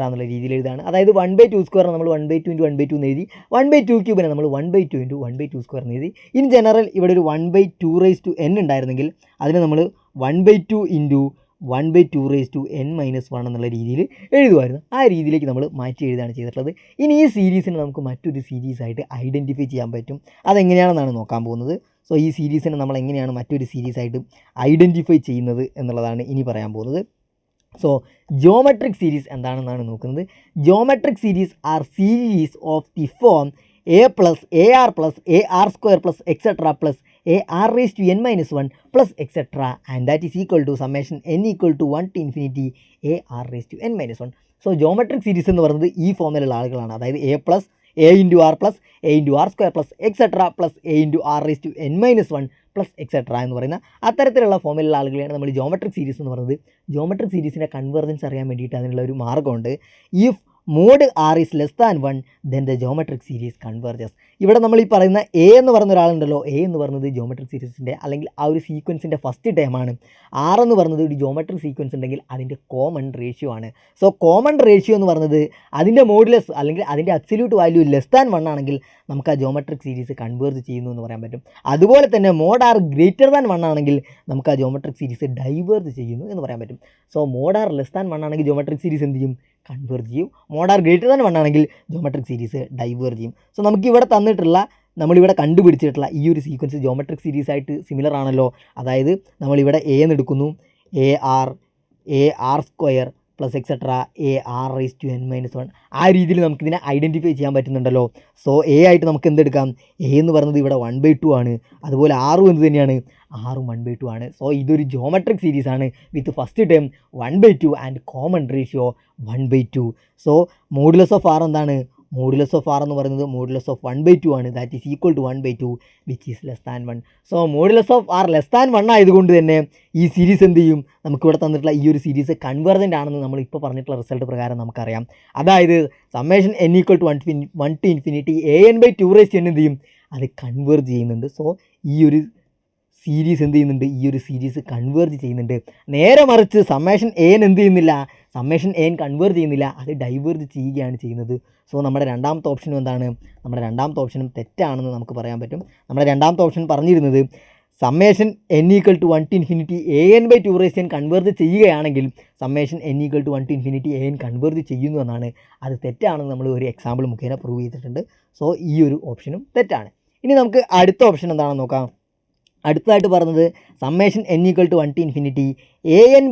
എന്നുള്ള രീതിയിൽ എഴുതാണ്. അതായത് 1 ബൈ 2 സ്ക്വയർ നമ്മൾ 1 ബൈ 2 ഇൻറ്റു 1 ബൈ 2 എന്ന് എഴുതി. 1 ബൈ 2 ക്യൂബിനെ നമ്മൾ 1 ബൈ 2 ഇൻറ്റു 1 ബൈ 2 സ്ക്വയർ എന്ന് എഴുതി. ഇൻ ജനറൽ ഇവിടെ ഒരു 1 ബൈ 2 റേസ് ടു എൻ ഉണ്ടായിരുന്നെങ്കിൽ അതിനെ നമ്മൾ 1 by 2 into 1 by 2 raise to n minus 1 എന്നുള്ള രീതിയിൽ എഴുതുമായിരുന്നു. ആ രീതിയിലേക്ക് നമ്മൾ മാറ്റി എഴുതാണ് ചെയ്തിട്ടുള്ളത്. ഇനി ഈ സീരീസിനെ നമുക്ക് മറ്റൊരു സീരീസായിട്ട് ഐഡൻറ്റിഫൈ ചെയ്യാൻ പറ്റും. അതെങ്ങനെയാണെന്നാണ് നോക്കാൻ പോകുന്നത്. സോ ഈ സീരീസിനെ നമ്മൾ എങ്ങനെയാണ് മറ്റൊരു സീരീസായിട്ട് ഐഡൻറ്റിഫൈ ചെയ്യുന്നത് എന്നുള്ളതാണ് ഇനി പറയാൻ പോകുന്നത്. സോ ജിയോമെട്രിക് സീരീസ് എന്താണെന്നാണ് നോക്കുന്നത്. Geometric series are series of the form a plus a r plus a r square plus etcetera plus a r raise to n minus 1 plus etcetera and that is equal to summation n equal to 1 to infinity a r raise to n minus 1. So geometric series എന്ന് പറയുന്നത് ഈ ഫോമിലുള്ള ആളുകളാണ്. അതായത് a plus a into r plus a into r square plus etcetera plus a into r raise to n minus 1 plus etcetera എന്ന് പറയുന്ന അത്തരത്തിലുള്ള ഫോമിലുള്ള ആളുകളെയാണ് നമ്മൾ ജിയോമെട്രിക് സീരീസ് എന്ന് പറയുന്നത്. ജിയോമെട്രിക് സീരീസിൻ്റെ കൺവേർജൻസ് അറിയാൻ വേണ്ടിയിട്ട് അതിനുള്ള ഒരു മാർഗ്ഗമുണ്ട്. If mod r is less than 1 then the geometric series converges. ഇവിടെ നമ്മൾ ഈ പറയുന്ന എ എന്ന് പറയുന്ന ഒരാളുണ്ടല്ലോ, എ എന്ന് പറയുന്നത് ജിയോമെട്രിക് സീരീസിൻ്റെ അല്ലെങ്കിൽ ആ ഒരു സീക്വൻസിൻ്റെ ഫസ്റ്റ് ടേമാണ്. ആർ എന്ന് പറയുന്നത് ഒരു ജിയോമെട്രിക് സീക്വൻസ് ഉണ്ടെങ്കിൽ അതിൻ്റെ കോമൺ റേഷ്യോ ആണ്. സോ കോമൺ റേഷ്യോ എന്ന് പറയുന്നത് അതിൻ്റെ മോഡുലസ് അല്ലെങ്കിൽ അതിൻ്റെ അബ്സല്യൂട്ട് വാല്യൂ ലെസ് ദാൻ 1 ആണെങ്കിൽ നമുക്ക് ആ ജിയോമെട്രിക് സീരീസ് കൺവേർജ് ചെയ്യുന്നു എന്ന് പറയാൻ പറ്റും. അതുപോലെ തന്നെ മോഡ് ആർ ഗ്രേറ്റർ ദാൻ 1 ആണെങ്കിൽ നമുക്ക് ആ ജിയോമെട്രിക് സീരീസ് ഡൈവേർജ് ചെയ്യുന്നു എന്ന് പറയാൻ പറ്റും. So mod r less than 1 ആണെങ്കിൽ ജിയോമെട്രിക് സീരീസ് എന്ത് ചെയ്യും? കൺവേർജ് ചെയ്യും. മോഡ് ആർ ഗ്രേറ്റർ ദാൻ 1 ആണെങ്കിൽ ജിയോമെട്രിക് സീരീസ് ഡൈവേർജ് ചെയ്യും. സോ നമുക്കിവിടെ നമ്മളിവിടെ കണ്ടുപിടിച്ചിട്ടുള്ള ഈ ഒരു സീക്വൻസ് ജിയോമെട്രിക് സീരീസ് ആയിട്ട് സിമിലർ ആണല്ലോ. അതായത് നമ്മളിവിടെ എ എന്ന് എടുക്കുന്നു, a r square plus etcetera a r raise to n minus 1. ആ രീതിയിൽ നമുക്കിതിനെ ഐഡൻറ്റിഫൈ ചെയ്യാൻ പറ്റുന്നുണ്ടല്ലോ. സോ എ ആയിട്ട് നമുക്ക് എന്തെടുക്കാം? എ എന്ന് പറയുന്നത് ഇവിടെ 1/2 ആണ്. അതുപോലെ ആറും എന്ത് തന്നെയാണ്? ആറും 1/2 ആണ്. സോ ഇതൊരു ജിയോമെട്രിക് സീരീസ് ആണ് with first term 1/2 and common ratio 1/2. So modulus of r എന്താണ്? മോഡുലസ് ഓഫ് ആർ എന്ന് പറയുന്നത് മോഡുലസ് ഓഫ് 1/2 ആണ്. That is equal to 1/2 which is less than 1. So modulus of r less than 1 ആയതുകൊണ്ട് തന്നെ ഈ സീരീസ് എന്ത് ചെയ്യും? നമുക്കിവിടെ തന്നിട്ടുള്ള ഈ ഒരു സീരീസ് കൺവേർജൻ്റ് ആണെന്ന് നമ്മൾ ഇപ്പോൾ പറഞ്ഞിട്ടുള്ള റിസൾട്ട് പ്രകാരം നമുക്കറിയാം. അതായത് summation n equal to 1 to infinity a n by 2 raise എന്ത് ചെയ്യും? അത് കൺവേർജ് ചെയ്യുന്നുണ്ട്. സോ ഈ ഒരു സീരീസ് എന്ത് ചെയ്യുന്നുണ്ട്? ഈ ഒരു സീരീസ് കൺവേർജ് ചെയ്യുന്നുണ്ട്. നേരെ മറിച്ച് സമ്മേഷൻ എ എൻ എന്ത് ചെയ്യുന്നില്ല? സമ്മേഷൻ എ എൻ കൺവേർജ് ചെയ്യുന്നില്ല, അത് ഡൈവേർജ് ചെയ്യുകയാണ് ചെയ്യുന്നത്. സോ നമ്മുടെ രണ്ടാമത്തെ ഓപ്ഷനും എന്താണ്? നമ്മുടെ രണ്ടാമത്തെ ഓപ്ഷനും തെറ്റാണെന്ന് നമുക്ക് പറയാൻ പറ്റും. നമ്മുടെ രണ്ടാമത്തെ ഓപ്ഷൻ പറഞ്ഞിരുന്നത് summation n equal to 1 to infinity a n by 2 raise n converge ചെയ്യുകയാണെങ്കിൽ summation n equal to 1 to infinity a n converge ചെയ്യുന്നു എന്നാണ്. അത് തെറ്റാണെന്ന് നമ്മൾ ഒരു എക്സാമ്പിൾ മുഖേന പ്രൂവ് ചെയ്തിട്ടുണ്ട്. സോ ഈ ഒരു ഓപ്ഷനും തെറ്റാണ്. ഇനി നമുക്ക് അടുത്ത ഓപ്ഷൻ എന്താണെന്ന് നോക്കാം. അടുത്തതായിട്ട് പറഞ്ഞത് summation n equal to 1 to infinity a n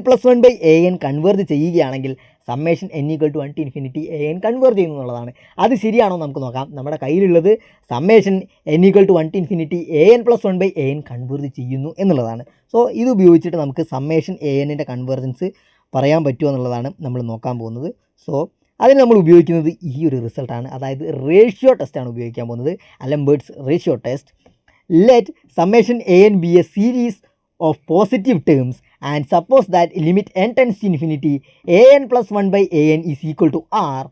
plus 1 by a n converge ചെയ്യുകയാണെങ്കിൽ summation n equal to 1 to infinity a n converge ചെയ്യുന്നു എന്നുള്ളതാണ്. അത് ശരിയാണോ നമുക്ക് നോക്കാം. നമ്മുടെ കയ്യിലുള്ളത് summation n equal to 1 to infinity a n plus 1 by a n converge ചെയ്യുന്നു എന്നുള്ളതാണ്. സോ ഇത് ഉപയോഗിച്ചിട്ട് നമുക്ക് സമ്മേഷൻ എ എന്നിൻ്റെ കൺവേർജൻസ് പറയാൻ പറ്റുമോ എന്നുള്ളതാണ് നമ്മൾ നോക്കാൻ പോകുന്നത്. സോ അതിന് നമ്മൾ ഉപയോഗിക്കുന്നത് ഈ ഒരു റിസൾട്ടാണ്. അതായത് റേഷ്യോ ടെസ്റ്റാണ് ഉപയോഗിക്കാൻ പോകുന്നത്. D'Alembert's ratio test. Let summation a n be a series of positive terms and suppose that limit n tends to infinity an plus 1 by an is equal to r,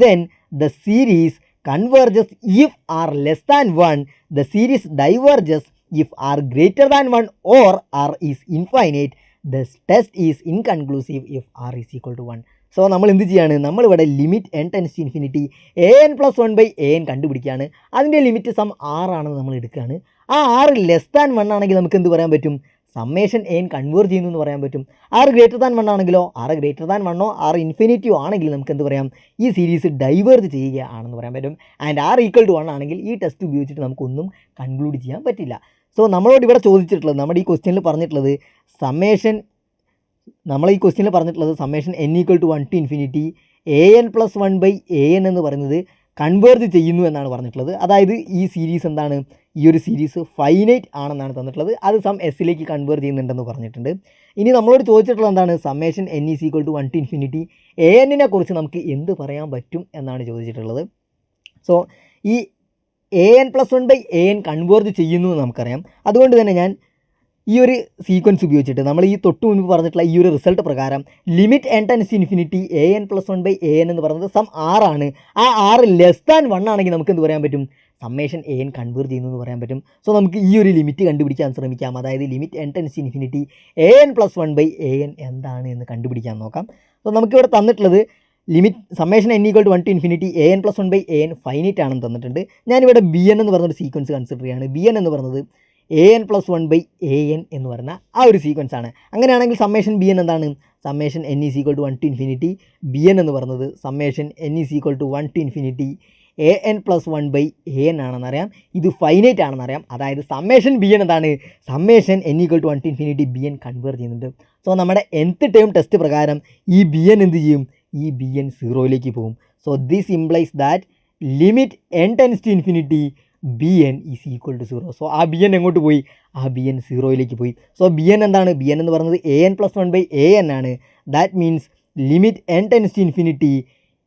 then the series converges if r less than 1, the series diverges if r greater than 1 or r is infinite. The test is inconclusive if r is equal to 1. So നമ്മൾ എന്ത് ചെയ്യാണ്, നമ്മളിവിടെ limit n tends to infinity a n plus 1 by a n കണ്ടുപിടിക്കുകയാണ്. അതിൻ്റെ ലിമിറ്റ് സം ആറാണെന്ന് നമ്മൾ എടുക്കുകയാണ്. ആ ആറ് ലെസ് ദാൻ 1 ആണെങ്കിൽ നമുക്ക് എന്ത് പറയാൻ പറ്റും, സമ്മേഷൻ എൻ കൺവേർജ് ചെയ്യുന്നു എന്ന് പറയാൻ പറ്റും. ആറ് ഗ്രേറ്റർ ദാൻ 1 ആണെങ്കിലോ, ആറ് ഗ്രേറ്റർ ദാൻ 1 ആറ് ഇൻഫിനിറ്റിയോ ആണെങ്കിൽ നമുക്ക് എന്ത് പറയാം, ഈ സീരീസ് ഡൈവേർജ് ചെയ്യുകയാണെന്ന് പറയാൻ പറ്റും. ആൻഡ് ആർ ഈക്വൽ ടു 1 ആണെങ്കിൽ ഈ ടെസ്റ്റ് ഉപയോഗിച്ചിട്ട് നമുക്കൊന്നും കൺക്ലൂഡ് ചെയ്യാൻ പറ്റില്ല. സോ നമ്മളോട് ഇവിടെ ചോദിച്ചിട്ടുള്ളത്, നമ്മുടെ ഈ ക്വസ്റ്റ്യനിൽ പറഞ്ഞിട്ടുള്ളത് summation n equal to 1 to infinity a n plus 1 by a n എന്ന് പറയുന്നത് കൺവേർജ് ചെയ്യുന്നു എന്നാണ് പറഞ്ഞിട്ടുള്ളത്. അതായത് ഈ സീരീസ് എന്താണ്, ഈ ഒരു സീരീസ് ഫൈനൈറ്റ് ആണെന്നാണ് തന്നിട്ടുള്ളത്. അത് സം എസ്സിലേക്ക് കൺവേർജ് ചെയ്യുന്നുണ്ടെന്ന് പറഞ്ഞിട്ടുണ്ട്. ഇനി നമ്മളോട് ചോദിച്ചിട്ടുള്ളത് എന്താണ്, summation n is equal to 1 to infinity a എന്നിനെ കുറിച്ച് നമുക്ക് എന്ത് പറയാൻ പറ്റും എന്നാണ് ചോദിച്ചിട്ടുള്ളത്. സോ ഈ a n plus 1 by a n converge ചെയ്യുന്നു എന്ന് നമുക്കറിയാം. അതുകൊണ്ട് തന്നെ ഞാൻ ഈ ഒരു സീക്വൻസ് ഉപയോഗിച്ചിട്ട് നമ്മൾ ഈ തൊട്ട് മുൻപ് പറഞ്ഞിട്ടുള്ള ഈ ഒരു റിസൾട്ട് പ്രകാരം limit n tends to infinity a n plus 1 by a n എന്ന് പറയുന്നത് സം ആറാണ്. ആ ആറ് ലെസ് ദാൻ 1 ആണെങ്കിൽ നമുക്ക് എന്ത് പറയാൻ പറ്റും, സമ്മേഷൻ എ എൻ കൺവേർജ് ചെയ്യുന്നു എന്ന് പറയാൻ പറ്റും. സോ നമുക്ക് ഈ ഒരു ലിമിറ്റ് കണ്ടുപിടിക്കാൻ ശ്രമിക്കാം. അതായത് limit n tends to infinity a n plus 1 by a n എന്താണ് എന്ന് കണ്ടുപിടിക്കാൻ നോക്കാം. സോ നമുക്കിവിടെ തന്നിട്ടുള്ളത് limit summation n equal to 1 to infinity a n plus 1 by a n finite ആണെന്ന് തന്നിട്ടുണ്ട്. ഞാനിവിടെ ബി എൻ എന്ന് പറഞ്ഞൊരു സീക്വൻസ് കൺസിഡർ ചെയ്യുകയാണ്. ബി എൻ എന്ന് പറയുന്നത് a n plus 1 by a n എന്ന് പറയുന്ന ആ ഒരു സീക്വൻസ് ആണ്. അങ്ങനെയാണെങ്കിൽ സമ്മേഷൻ ബി എൻ എന്താണ്, summation n is equal to 1 to infinity b n എന്ന് പറയുന്നത് summation n is equal to 1 to infinity a n plus 1 by a n ആണെന്നറിയാം. ഇത് ഫൈനൈറ്റ് ആണെന്നറിയാം. അതായത് സമ്മേഷൻ ബി എൻ എന്താണ്, summation n equal to 1 to infinity b n converge ചെയ്യുന്നുണ്ട്. സോ നമ്മുടെ nth ടേം ടെസ്റ്റ് പ്രകാരം ഈ ബി എൻ എന്ത് ചെയ്യും, ഈ ബി എൻ സീറോയിലേക്ക് പോകും. So this implies that limit n tends to infinity b n is equal to 0. So ആ ബി എൻ എങ്ങോട്ട് പോയി, ആ ബി എൻ സീറോയിലേക്ക് പോയി. സോ ബി എൻ എന്താണ്, ബി എൻ എന്ന് പറയുന്നത് a n plus 1 by a n ആണ്. That means limit n tends to infinity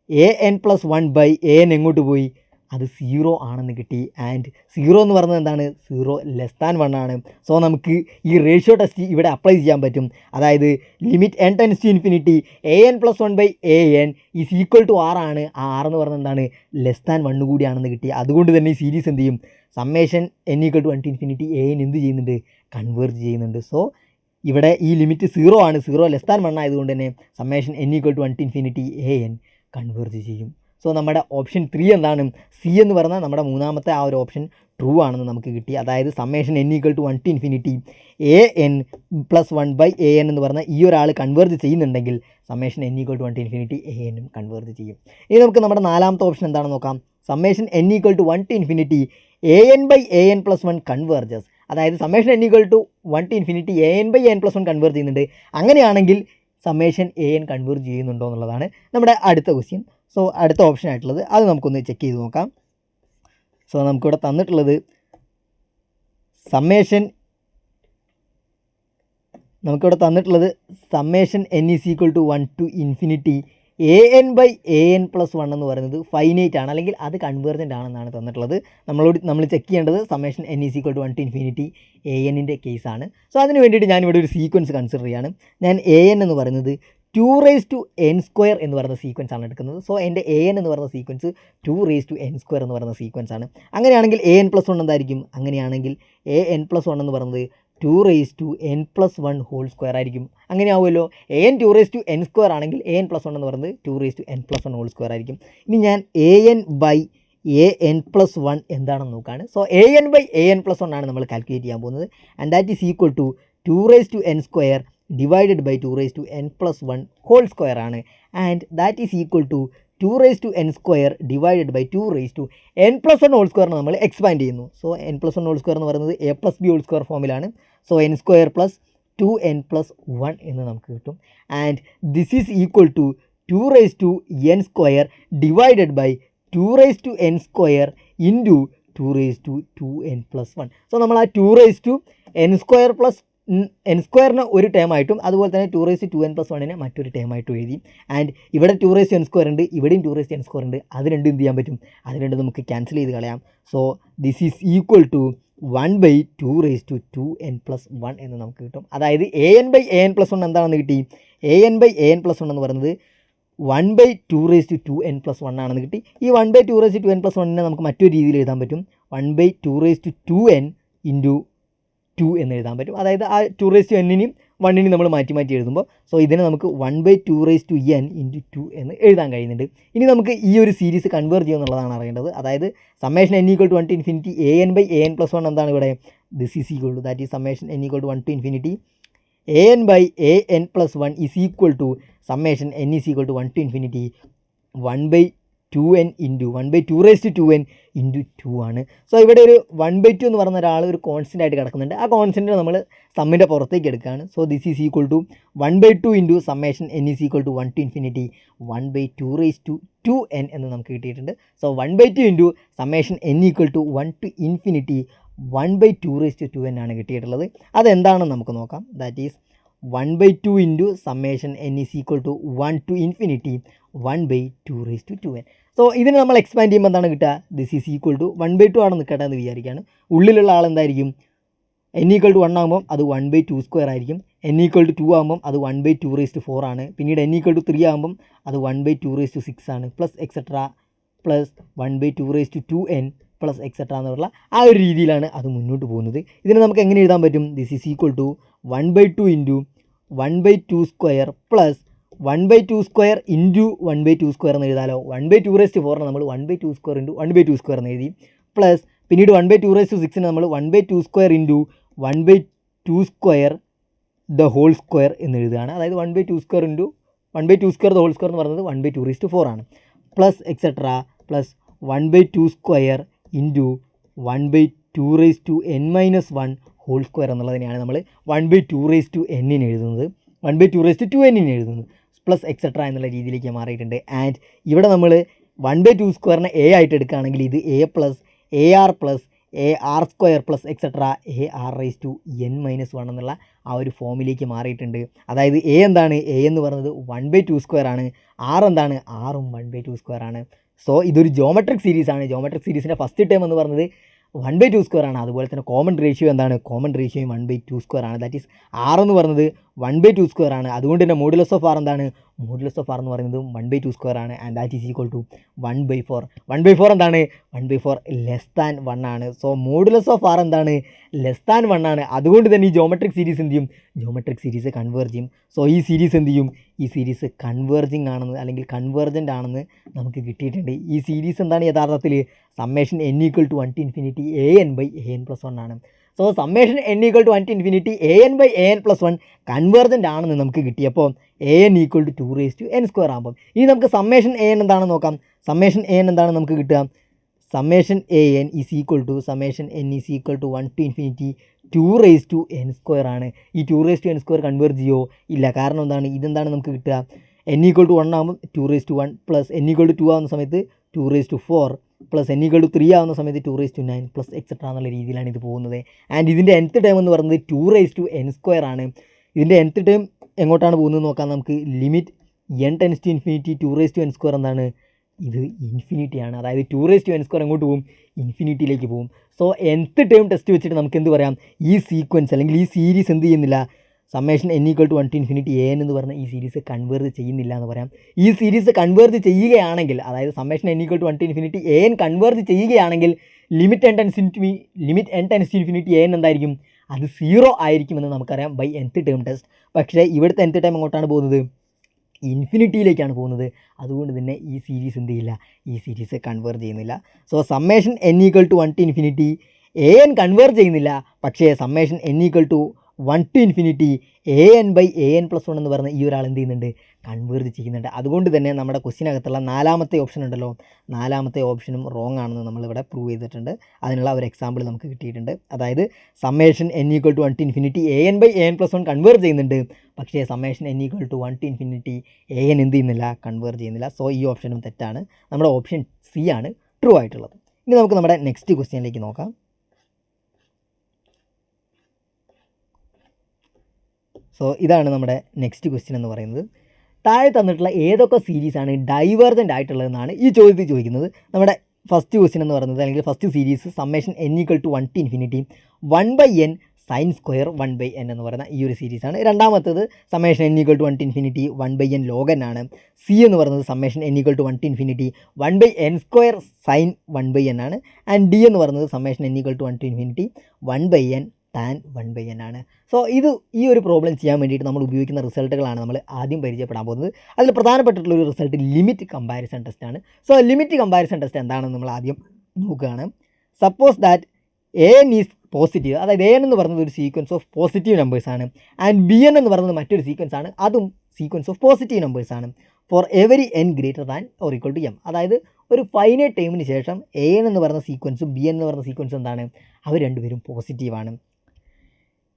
a n plus 1 by a n എങ്ങോട്ട് പോയി, അത് 0 ആണെന്ന് കിട്ടി. ആൻഡ് 0 എന്ന് പറയുന്നത് എന്താണ്, 0 ലെസ് ദാൻ 1 ആണ്. സോ നമുക്ക് ഈ റേഷ്യോ ടെസ്റ്റ് ഇവിടെ അപ്ലൈ ചെയ്യാൻ പറ്റും. അതായത് limit n tends to infinity a n plus 1 by a n is equal to 6 ആണ്. ആ 6 എന്ന് പറയുന്നത് എന്താണ്, ലെസ് ദാൻ 1 കൂടിയാണെന്ന് കിട്ടി. അതുകൊണ്ട് തന്നെ ഈ സീരീസ് എന്ത് ചെയ്യും, summation n equal to 1 to infinity a n എന്ത് ചെയ്യുന്നുണ്ട്, കൺവേർജ് ചെയ്യുന്നുണ്ട്. സോ ഇവിടെ ഈ ലിമിറ്റ് 0 ആണ്, 0 ലെസ് ദാൻ 1 ആയതുകൊണ്ട് തന്നെ summation n equal to 1 to infinity a n converge ചെയ്യും. സോ നമ്മുടെ ഓപ്ഷൻ 3 എന്താണ്, സി എന്ന് പറഞ്ഞാൽ നമ്മുടെ മൂന്നാമത്തെ ആ ഒരു ഓപ്ഷൻ ട്രൂ ആണെന്ന് നമുക്ക് കിട്ടി. അതായത് summation n equal to 1 to infinity a n plus 1 by a n എന്ന് പറഞ്ഞാൽ ഈ ഒരാൾ കൺവേർജ് ചെയ്യുന്നുണ്ടെങ്കിൽ summation n equal to 1 to infinity a എനും കൺവേർജ് ചെയ്യും. ഇനി നമുക്ക് നമ്മുടെ നാലാമത്തെ ഓപ്ഷൻ എന്താണെന്ന് നോക്കാം. Summation n equal to 1 to infinity a n by a n plus 1 converges. അതായത് summation n equal to 1 to infinity a n by a n plus 1 converge ചെയ്യുന്നുണ്ട്. അങ്ങനെയാണെങ്കിൽ സമ്മേഷൻ എ എൻ കൺവേർജ് ചെയ്യുന്നുണ്ടോ എന്നുള്ളതാണ് നമ്മുടെ അടുത്ത ക്വസ്റ്റ്യൻ. സോ അടുത്ത ഓപ്ഷൻ ആയിട്ടുള്ളത് അത് നമുക്കൊന്ന് ചെക്ക് ചെയ്ത് നോക്കാം. സോ നമുക്കിവിടെ തന്നിട്ടുള്ളത് summation n is equal to 1 to infinity a n by a n plus 1 എന്ന് പറയുന്നത് ഫൈനൈറ്റ് ആണ്, അല്ലെങ്കിൽ അത് കൺവേർജൻ്റ് ആണെന്നാണ് തന്നിട്ടുള്ളത്. നമ്മൾ ചെക്ക് ചെയ്യേണ്ടത് summation n is equal to 1 to infinity a എന്നിൻ്റെ കേസാണ്. സോ അതിന് വേണ്ടിയിട്ട് ഞാനിവിടെ ഒരു സീക്വൻസ് കൺസിഡർ ചെയ്യുകയാണ്. ഞാൻ എ എൻ എന്ന് പറയുന്നത് 2n² എന്ന് പറയുന്ന സീക്വൻസ് ആണ് എടുക്കുന്നത്. സോ എൻ്റെ എ എൻ എന്ന് പറയുന്ന സീക്വൻസ് 2n² എന്ന് പറയുന്ന സീക്വൻസ് ആണ്. അങ്ങനെയാണെങ്കിൽ എ എൻ പ്ലസ് 1 എന്തായിരിക്കും, അങ്ങനെയാണെങ്കിൽ എ എൻ പ്ലസ് 1 എന്ന് പറയുന്നത് 2n+1 ഹോൾ സ്ക്വയർ ആയിരിക്കും. അങ്ങനെ ആവുമല്ലോ. എ എൻ 2n² ആണെങ്കിൽ എ എൻ പ്ലസ് 1 എന്ന് പറയുന്നത് 2n+1 ഹോൾ സ്ക്വയർ ആയിരിക്കും. ഇനി ഞാൻ a n by a n plus 1 എന്താണെന്ന് നോക്കുകയാണ്. So a n by a n plus 1 ആണ് നമ്മൾ കാൽക്കുലേറ്റ് ചെയ്യാൻ പോകുന്നത്. And that is equal to 2n² divided by 2n+1 whole square ആണ്. And that is equal to 2n² divided by 2n+1 whole സ്ക്വയറിന് നമ്മൾ എക്സ്പാൻഡ് ചെയ്യുന്നു. സോ n+1 ഹോൾ സ്ക്വയർ എന്ന് പറയുന്നത് a+b ഹോൾ സ്ക്വയർ ഫോമിലാണ്. സോ n² പ്ലസ് 2n+1 എന്ന് നമുക്ക് കിട്ടും. And this is equal to 2n² divided by 2n² into 2n+1. So നമ്മൾ ആ 2n² പ്ലസ് n² ഒരു ടേം ആയിട്ടും അതുപോലെ തന്നെ 2n+1 മറ്റൊരു ടേം ആയിട്ടും എഴുതി. ആൻഡ് ഇവിടെ 2n² ഉണ്ട്, ഇവിടെയും 2n² ഉണ്ട്. അത് രണ്ടും എന്ത് ചെയ്യാൻ പറ്റും, അത് രണ്ടും നമുക്ക് ക്യാൻസൽ ചെയ്ത് കളയാം. So this is equal to 1/2n+1 എന്ന് നമുക്ക് കിട്ടും. അതായത് an/an+1 എന്താണെന്ന് കിട്ടി? an/an+1 എന്ന് പറയുന്നത് 1/2n+1 ആണെന്ന് കിട്ടി. ഈ 1/2n+1 നമുക്ക് മറ്റൊരു രീതിയിൽ എഴുതാൻ പറ്റും. 1/2n ഇൻറ്റു 2 എന്ന് എഴുതാൻ പറ്റും. അതായത് ആ 2n-നെയും 1-നെയും നമ്മൾ മാറ്റി എഴുതുമ്പോൾ സോ ഇതിനെ നമുക്ക് 1/2n ഇൻറ്റു 2 എന്ന് എഴുതാൻ കഴിയുന്നുണ്ട്. ഇനി നമുക്ക് ഈ ഒരു സീരീസ് കൺവേർട്ട് ചെയ്യുമെന്നുള്ളതാണ് അറിയേണ്ടത്. അതായത് summation n = 1 to infinity an/an+1 എന്താണ് ഇവിടെ? This is equal to that is summation n = 1 to infinity an/an+1 is equal to summation n is equal to 1 to infinity 1/2n into 1/2n into 2 ആണ്. സോ ഇവിടെ ഒരു 1/2 എന്ന് പറയുന്ന ഒരാൾ ഒരു കോൺസ്റ്റൻ്റ് ആയിട്ട് കിടക്കുന്നുണ്ട്. ആ കോൺസ്റ്റൻ്റ് നമ്മൾ സമ്മിൻ്റെ പുറത്തേക്ക് എടുക്കുകയാണ്. So this is equal to 1/2 into summation n is equal to 1 to infinity 1/2n എന്ന് നമുക്ക് കിട്ടിയിട്ടുണ്ട്. So 1/2 into summation n equal to 1 to infinity 1/2n ആണ് കിട്ടിയിട്ടുള്ളത്. അതെന്താണെന്ന് നമുക്ക് നോക്കാം. That is 1/2 into summation n is equal to 1 to infinity 1/2n. So ഇതിന് നമ്മൾ എക്സ്പാൻഡ് ചെയ്യുമ്പോൾ എന്താണ് കിട്ടുക? ദിസ് ഈസ് ഈക്വൽ ടു 1/2 ആണ് നിൽക്കട്ടെ എന്ന് വിചാരിക്കുകയാണ്. ഉള്ളിലുള്ള ആൾ എന്തായിരിക്കും? n = 1 ആകുമ്പോൾ അത് 1/2² ആയിരിക്കും. n = 2 ആകുമ്പം അത് 1/2⁴ ആണ്. പിന്നീട് n = 3 ആകുമ്പം അത് 1/2⁶ ആണ്. Plus etcetera plus 1/2n plus etcetera എന്നുള്ള ആ ഒരു രീതിയിലാണ് അത് മുന്നോട്ട് പോകുന്നത്. ഇതിനെ നമുക്ക് എങ്ങനെ എഴുതാൻ പറ്റും? This is equal to 1/2 into 1/2² plus 1/2² into 1/2² എന്ന് എഴുതാലോ. 1/2⁴ നമ്മൾ 1/2² ഇൻറ്റു 1/2² എന്ന് എഴുതി. പ്ലസ് പിന്നീട് 1/2⁶ നമ്മൾ 1/2² ഇൻറ്റു 1/2² ദ ഹോൾ സ്ക്വയർ എന്ന് എഴുതുകയാണ്. അതായത് 1/2² ഇൻറ്റു 1/2² ദ ഹോൾ സ്ക്വയർ എന്ന് പറയുന്നത് 1/2⁴ ആണ്. Plus etcetera plus 1/2² into 1/2n-1 whole square എന്നുള്ളതിനെയാണ് നമ്മൾ 1/2n എഴുതുന്നത്, 1/2n എഴുതുന്നത്. പ്ലസ് എക്സെട്ര എന്നുള്ള രീതിയിലേക്ക് മാറിയിട്ടുണ്ട്. ആൻഡ് ഇവിടെ നമ്മൾ 1/2² എ ആയിട്ട് എടുക്കുകയാണെങ്കിൽ ഇത് a+, AR+, AR² plus etcetera AR⁻n-1 എന്നുള്ള ആ ഒരു ഫോമിലേക്ക് മാറിയിട്ടുണ്ട്. അതായത് എ എന്താണ്? എ എന്ന് പറയുന്നത് 1/2² ആണ്. ആർ എന്താണ്? ആറും 1/2² ആണ്. സോ ഇതൊരു ജോമെട്രിക് സീരീസ് ആണ്. ജോമെട്രിക് സീരീസിൻ്റെ ഫസ്റ്റ് ടേം എന്ന് പറയുന്നത് 1/2² ആണ്. അതുപോലെ തന്നെ കോമൺ റേഷ്യോ എന്താണ്? കോമൺ റേഷ്യോയും 1/2² ആണ്. ദാറ്റ് ഈസ് ആർ എന്ന് പറയുന്നത് 1/2² ആണ്. അതുകൊണ്ട് തന്നെ മോഡുലസ് ഓഫ് ആർ എന്താണ്? മോഡുലസ് ഓഫ് ആർ എന്ന് പറയുന്നത് 1/2² ആണ്. And that is equal to 1/4. 1/4 എന്താണ്? 1/4 ലെസ് ദാൻ 1 ആണ്. സോ മോഡുലസ് ഓഫ് ആർ എന്താണ്? ലെസ് ദാൻ 1 ആണ്. അതുകൊണ്ട് തന്നെ ഈ ജോമെട്രിക് സീരീസ് എന്ത് ചെയ്യും? ജോമെട്രിക് സീരീസ് കൺവേർജ് ചെയ്യും. സോ ഈ സീരീസ് എന്ത് ചെയ്യും? ഈ സീരീസ് കൺവേർജിങ് ആണെന്ന് അല്ലെങ്കിൽ കൺവേർജൻ്റ് ആണെന്ന് നമുക്ക് കിട്ടിയിട്ടുണ്ട്. ഈ സീരീസ് എന്താണ് യഥാർത്ഥത്തിൽ? Summation n = 1 to infinity an/an+1 ആണ്. So summation n = 1 to infinity an/an+1 convergent ആണെന്ന് നമുക്ക് കിട്ടിയപ്പോൾ an = 2n² ആകുമ്പോൾ ഇനി നമുക്ക് സമ്മേഷൻ an എന്താണെന്ന് നോക്കാം. സമ്മേഷൻ an എന്താണ് നമുക്ക് കിട്ടുക? Summation an is equal to summation n is equal to 1 to infinity 2n² ആണ്. ഈ 2n² കൺവേർജ് ചെയ്യുമോ? ഇല്ല. കാരണം എന്താണ്? ഇതെന്താണ് നമുക്ക് കിട്ടുക? n = 1 ആകുമ്പോൾ 2(1) പ്ലസ് n = 2 ആവുന്ന സമയത്ത് 2(4) പ്ലസ് n = 3 ആവുന്ന സമയത്ത് 2(9) പ്ലസ് എക്സെട്ര എന്നുള്ള രീതിയിലാണ് ഇത് പോകുന്നത്. ആൻഡ് ഇതിൻ്റെ nth ടേം എന്ന് പറയുന്നത് 2n² ആണ്. ഇതിൻ്റെ nth ടേം എങ്ങോട്ടാണ് പോകുന്നത് നോക്കാം നമുക്ക്. Limit n tends to infinity 2n² എന്താണ്? ഇത് ഇൻഫിനിറ്റിയാണ്. അതായത് 2n² എങ്ങോട്ട് പോകും? ഇൻഫിനിറ്റിയിലേക്ക് പോകും. സോ nth ടേം ടെസ്റ്റ് വെച്ചിട്ട് നമുക്ക് എന്ത് പറയാം? ഈ സീക്വൻസ് അല്ലെങ്കിൽ ഈ സീരീസ് എന്ത് ചെയ്യുന്നില്ല? Summation n = 1 to infinity an എന്ന് പറഞ്ഞ ഈ സീരീസ് കൺവേർജ് ചെയ്യുന്നില്ല എന്ന് പറയാം. ഈ സീരീസ് കൺവേർജ് ചെയ്യുകയാണെങ്കിൽ, അതായത് summation n = 1 to infinity an converge ചെയ്യുകയാണെങ്കിൽ limit n tends to infinity an എന്തായിരിക്കും? അത് 0 ആയിരിക്കുമെന്ന് നമുക്കറിയാം ബൈ nth ടേം ടെസ്റ്റ്. പക്ഷേ ഇവിടുത്തെ nth ടേം എങ്ങോട്ടാണ് പോകുന്നത്? ഇൻഫിനിറ്റിയിലേക്കാണ് പോകുന്നത്. അതുകൊണ്ട് തന്നെ ഈ സീരീസ് എന്ത് ചെയ്യില്ല? ഈ സീരീസ് കൺവേർജ് ചെയ്യുന്നില്ല. So summation n = 1 to infinity an converge ചെയ്യുന്നില്ല. പക്ഷേ summation n = 1 to infinity an/an+1 എന്ന് പറഞ്ഞ ഈ ഒരാൾ എന്ത് ചെയ്യുന്നുണ്ട്? കൺവേർജ് ചെയ്യുന്നുണ്ട്. അതുകൊണ്ട് തന്നെ നമ്മുടെ ക്വസ്റ്റിനകത്തുള്ള 4ാമത്തെ ഓപ്ഷൻ ഉണ്ടല്ലോ, 4ാമത്തെ ഓപ്ഷനും റോങ് ആണെന്ന് നമ്മളിവിടെ പ്രൂവ് ചെയ്തിട്ടുണ്ട്. അതിനുള്ള ഒരു എക്സാമ്പിൾ നമുക്ക് കിട്ടിയിട്ടുണ്ട്. അതായത് summation n = 1 to infinity an/an+1 converge ചെയ്യുന്നുണ്ട്. പക്ഷേ summation n = 1 to infinity an എന്ത് ചെയ്യുന്നില്ല? കൺവേർജ് ചെയ്യുന്നില്ല. സോ ഈ ഓപ്ഷനും തെറ്റാണ്. നമ്മുടെ ഓപ്ഷൻ സി ആണ് ട്രൂ ആയിട്ടുള്ളത്. ഇനി നമുക്ക് നമ്മുടെ നെക്സ്റ്റ് ക്വസ്റ്റ്യനിലേക്ക് നോക്കാം. സോ ഇതാണ് നമ്മുടെ നെക്സ്റ്റ് ക്വസ്റ്റ്യൻ എന്ന് പറയുന്നത്. താഴെ തന്നിട്ടുള്ള ഏതൊക്കെ സീരീസാണ് ഡൈവേർജൻ്റ് ആയിട്ടുള്ളതെന്നാണ് ഈ ചോദ്യത്തിൽ ചോദിക്കുന്നത്. നമ്മുടെ ഫസ്റ്റ് ക്വസ്റ്റ്യൻ എന്ന് പറയുന്നത് അല്ലെങ്കിൽ first series summation n equal to 1 to infinity 1/n sine square 1/n എന്ന് പറയുന്ന ഈ ഒരു സീരീസാണ്. രണ്ടാമത്തേത് summation n equal to 1 to infinity 1/n log n ആണ്. സി എന്ന് പറയുന്നത് summation n equal to 1 to infinity 1/n square sine 1/n ആണ്. ആൻഡ് ഡി എന്ന് പറയുന്നത് summation n equal to 1 to infinity 1/n tan 1/n ആണ്. സോ ഇത് ഈ ഒരു പ്രോബ്ലം ചെയ്യാൻ വേണ്ടിയിട്ട് നമ്മൾ ഉപയോഗിക്കുന്ന റിസൾട്ടുകളാണ് നമ്മൾ ആദ്യം പരിചയപ്പെടാൻ പോകുന്നത്. അതിൽ പ്രധാനപ്പെട്ടിട്ടുള്ള ഒരു റിസൾട്ട് ലിമിറ്റ് കമ്പാരിസൺ ടെസ്റ്റ് ആണ്. സോ ലിമിറ്റ് കമ്പാരിസൺ ടെസ്റ്റ് എന്താണെന്ന് നമ്മൾ ആദ്യം നോക്കുകയാണ്. Suppose that a n is positive, അതായത് എ എൻ എന്ന് പറയുന്നത് ഒരു സീക്വൻസ് ഓഫ് പോസിറ്റീവ് നമ്പേഴ്സ് ആണ്. ആൻഡ് ബി എൻ എന്ന് പറയുന്നത് മറ്റൊരു സീക്വൻസ് ആണ്, അതും സീക്വൻസ് ഓഫ് പോസിറ്റീവ് നമ്പേഴ്സ് ആണ്. For every n greater than or equal to m, അതായത് ഒരു ഫൈനൈറ്റ് ടൈമിന് ശേഷം എ എൻ എന്ന് പറയുന്ന സീക്വൻസും ബി എൻ എന്ന് പറയുന്ന സീക്വൻസും എന്താണ്, അവർ രണ്ടുപേരും പോസിറ്റീവാണ്.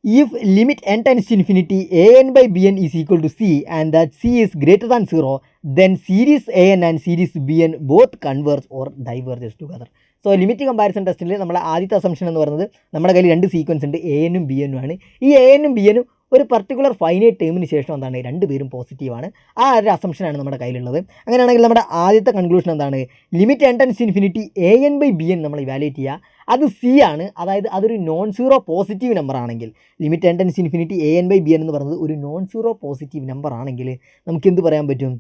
If limit n tends to infinity an by bn is equal to c and that c is greater than 0, then series an and series bn both converge or diverges together. So limit comparison ടെസ്റ്റിൽ നമ്മുടെ ആദ്യത്തെ അസംഷൻ എന്ന് പറയുന്നത് നമ്മുടെ കയ്യിൽ രണ്ട് സീക്വൻസ് ഉണ്ട്, എ എനും ബി എനും ആണ്. ഈ എ എനും ബി എനും ഒരു പർട്ടിക്കുലർ ഫൈനൈറ്റ് ടൈമിന് ശേഷം എന്താണ്, രണ്ടുപേരും പോസിറ്റീവാണ്. ആ ഒരു അസംഷനാണ് നമ്മുടെ കയ്യിലുള്ളത്. അങ്ങനെയാണെങ്കിൽ നമ്മുടെ ആദ്യത്തെ കൺക്ലൂഷൻ എന്താണ്, limit n tends to infinity an by bn നമ്മൾ ഇവാലുവേറ്റ് ചെയ്യുക, അത് സി ആണ്. അതായത് അതൊരു നോൺ സീറോ പോസിറ്റീവ് നമ്പർ ആണെങ്കിൽ, limit n tends to infinity an by bn എന്ന് പറയുന്നത് ഒരു നോൺ സീറോ പോസിറ്റീവ് നമ്പർ ആണെങ്കിൽ നമുക്ക് എന്ത് പറയാൻ പറ്റും,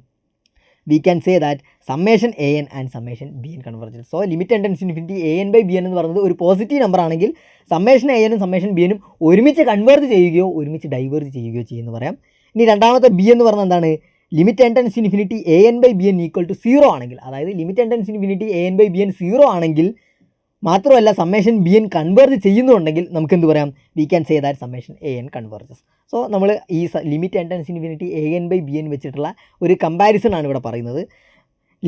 we can say that summation an and summation bn converges. So limit n tends to infinity an by bn എന്ന് പറയുന്നത് ഒരു പോസിറ്റീവ് നമ്പർ ആണെങ്കിൽ സമ്മേഷൻ an ഉം സമ്മേഷൻ bn ഉം ഒരുമിച്ച് കൺവേർജ് ചെയ്യുകയോ ഒരുമിച്ച് ഡൈവേർജ് ചെയ്യുകയോ ചെയ്യുമെന്ന് പറയാം. ഇനി രണ്ടാമത്തെ ബി എന്ന് പറഞ്ഞാൽ എന്താണ്, limit n tends to infinity an by bn equal to 0 ആണെങ്കിൽ, അതായത് limit n tends to infinity an by bn 0 ആണെങ്കിൽ മാത്രമല്ല സമ്മേഷൻ ബി എൻ കൺവേർജ് ചെയ്യുന്നുണ്ടെങ്കിൽ നമുക്ക് എന്ത് പറയാം, we can say that summation a n converges. So നമ്മൾ ഈ limit n tends to infinity a n by b n വെച്ചിട്ടുള്ള ഒരു കമ്പാരിസൺ ആണ് ഇവിടെ പറയുന്നത്.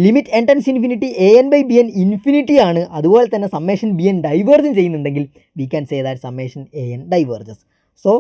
Limit n tends to infinity a n by b n infinity ആണ്, അതുപോലെ തന്നെ സമ്മേഷൻ ബി എൻ ഡൈവേർജ് ചെയ്യുന്നുണ്ടെങ്കിൽ we can say that summation a n diverges. So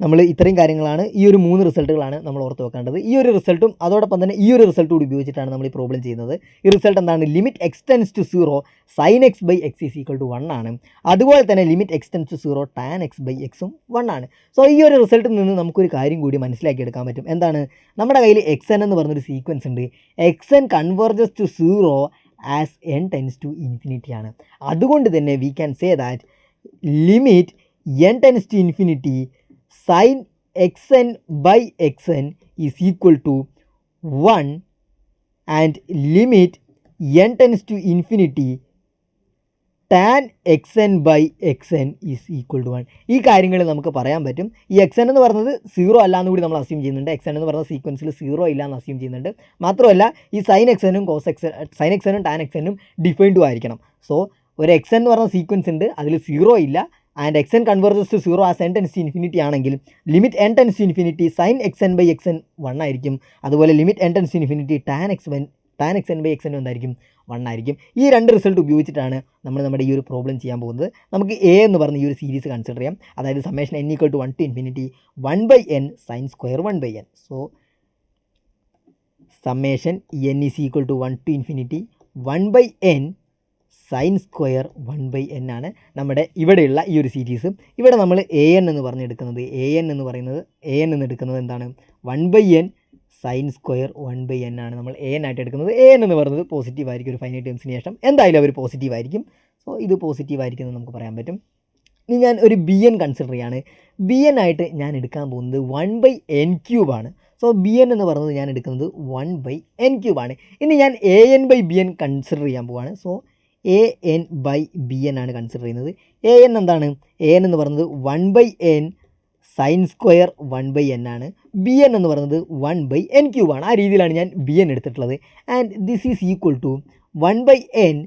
നമ്മൾ ഇത്രയും കാര്യങ്ങളാണ്, ഈ ഒരു 3 റിസൾട്ടുകളാണ് നമ്മൾ ഓർത്ത് വെക്കേണ്ടത്. ഈ ഒരു റിസൾട്ടും അതോടൊപ്പം തന്നെ ഈ ഒരു റിസൾട്ട് കൂടി ഉപയോഗിച്ചിട്ടാണ് നമ്മൾ ഈ പ്രോബ്ലം ചെയ്യുന്നത്. ഈ റിസൾട്ട് എന്താണ്, limit x tends to 0 sine x by x is equal to 1 ആണ്. അതുപോലെ തന്നെ limit x tends to 0 tan x by എക്സും 1 ആണ്. സോ ഈ ഒരു റിസൾട്ടിൽ നിന്ന് നമുക്കൊരു കാര്യം കൂടി മനസ്സിലാക്കിയെടുക്കാൻ പറ്റും. എന്താണ്, നമ്മുടെ കയ്യിൽ എക്സ് എൻ എന്ന് പറഞ്ഞൊരു സീക്വൻസ് ഉണ്ട്. X n converges to 0 as n tends to infinity ആണ്. അതുകൊണ്ട് തന്നെ we can say that limit n tends to infinity sin xn by xn is equal to 1 and limit n tends to infinity tan xn by xn is equal to 1. ഈ കാര്യങ്ങൾ നമുക്ക് പറയാൻ പറ്റും. ഈ xn എന്ന് പറയുന്നത് 0 അല്ല എന്ന് കൂടി നമ്മൾ അസ്യൂം ചെയ്യുന്നുണ്ട്. xn എന്ന് പറയുന്ന സീക്വൻസിൽ 0 ഇല്ല എന്ന് അസ്യൂം ചെയ്യുന്നുണ്ട്. മാത്രമല്ല ഈ സൈൻ എക്സനും സൈൻ എക്സനും ടാൻ എക്സനും ഡിഫൈൻഡും ആയിരിക്കണം. സോ ഒരു xn എന്ന് പറയുന്ന സീക്വൻസ് ഉണ്ട്, അതിൽ 0 ഇല്ല. And x n converges to 0 as n tends to infinity ആണെങ്കിൽ limit n tends to infinity sine x n by x n 1 ആയിരിക്കും. അതുപോലെ limit n tends to infinity tan x n by x n എന്തായിരിക്കും, 1 ആയിരിക്കും. ഈ രണ്ട് റിസൾട്ട് ഉപയോഗിച്ചിട്ടാണ് നമ്മൾ നമ്മുടെ ഈ ഒരു പ്രോബ്ലം ചെയ്യാൻ പോകുന്നത്. നമുക്ക് എ എന്ന് പറഞ്ഞ ഈ ഒരു സീരീസ് കൺസിഡർ ചെയ്യാം. അതായത് summation n equal to 1 to infinity 1/n sine square 1/n. So summation n is equal to 1 to infinity 1/n sine square 1/n ആണ് നമ്മുടെ ഇവിടെയുള്ള ഈ ഒരു സീരീസ്. ഇവിടെ നമ്മൾ എ എൻ എന്ന് പറഞ്ഞെടുക്കുന്നത് എ എൻ എന്ന് എടുക്കുന്നത് എന്താണ്, 1/n സൈൻ സ്ക്വയർ 1/n ആണ് നമ്മൾ എ എൻ ആയിട്ട് എടുക്കുന്നത്. എ എൻ എന്ന് പറയുന്നത് പോസിറ്റീവ് ആയിരിക്കും, ഒരു ഫൈനൈറ്റ് ടൈംസിന് ശേഷം എന്തായാലും അവർ പോസിറ്റീവ് ആയിരിക്കും. സോ ഇത് പോസിറ്റീവ് ആയിരിക്കും എന്ന് നമുക്ക് പറയാൻ പറ്റും. ഇനി ഞാൻ ഒരു ബി എൻ കൺസിഡർ ചെയ്യാണ്. ബി എൻ ആയിട്ട് ഞാൻ എടുക്കാൻ പോകുന്നത് 1/n³ ആണ്. സോ ബി എൻ എന്ന് പറയുന്നത് ഞാൻ എടുക്കുന്നത് 1/n³ ആണ്. ഇനി ഞാൻ a n by b n consider ചെയ്യാൻ പോവാണ്. So a n by b n ആണ് കൺസിഡർ ചെയ്യുന്നത്. എ എൻ എന്താണ്, എ എൻ എന്ന് പറയുന്നത് 1/n സൈൻ സ്ക്വയർ 1/n ആണ്. ബി എൻ എന്ന് പറയുന്നത് 1/n³ ആണ്. ആ രീതിയിലാണ് ഞാൻ ബി എൻ എടുത്തിട്ടുള്ളത്. And this is equal to 1/n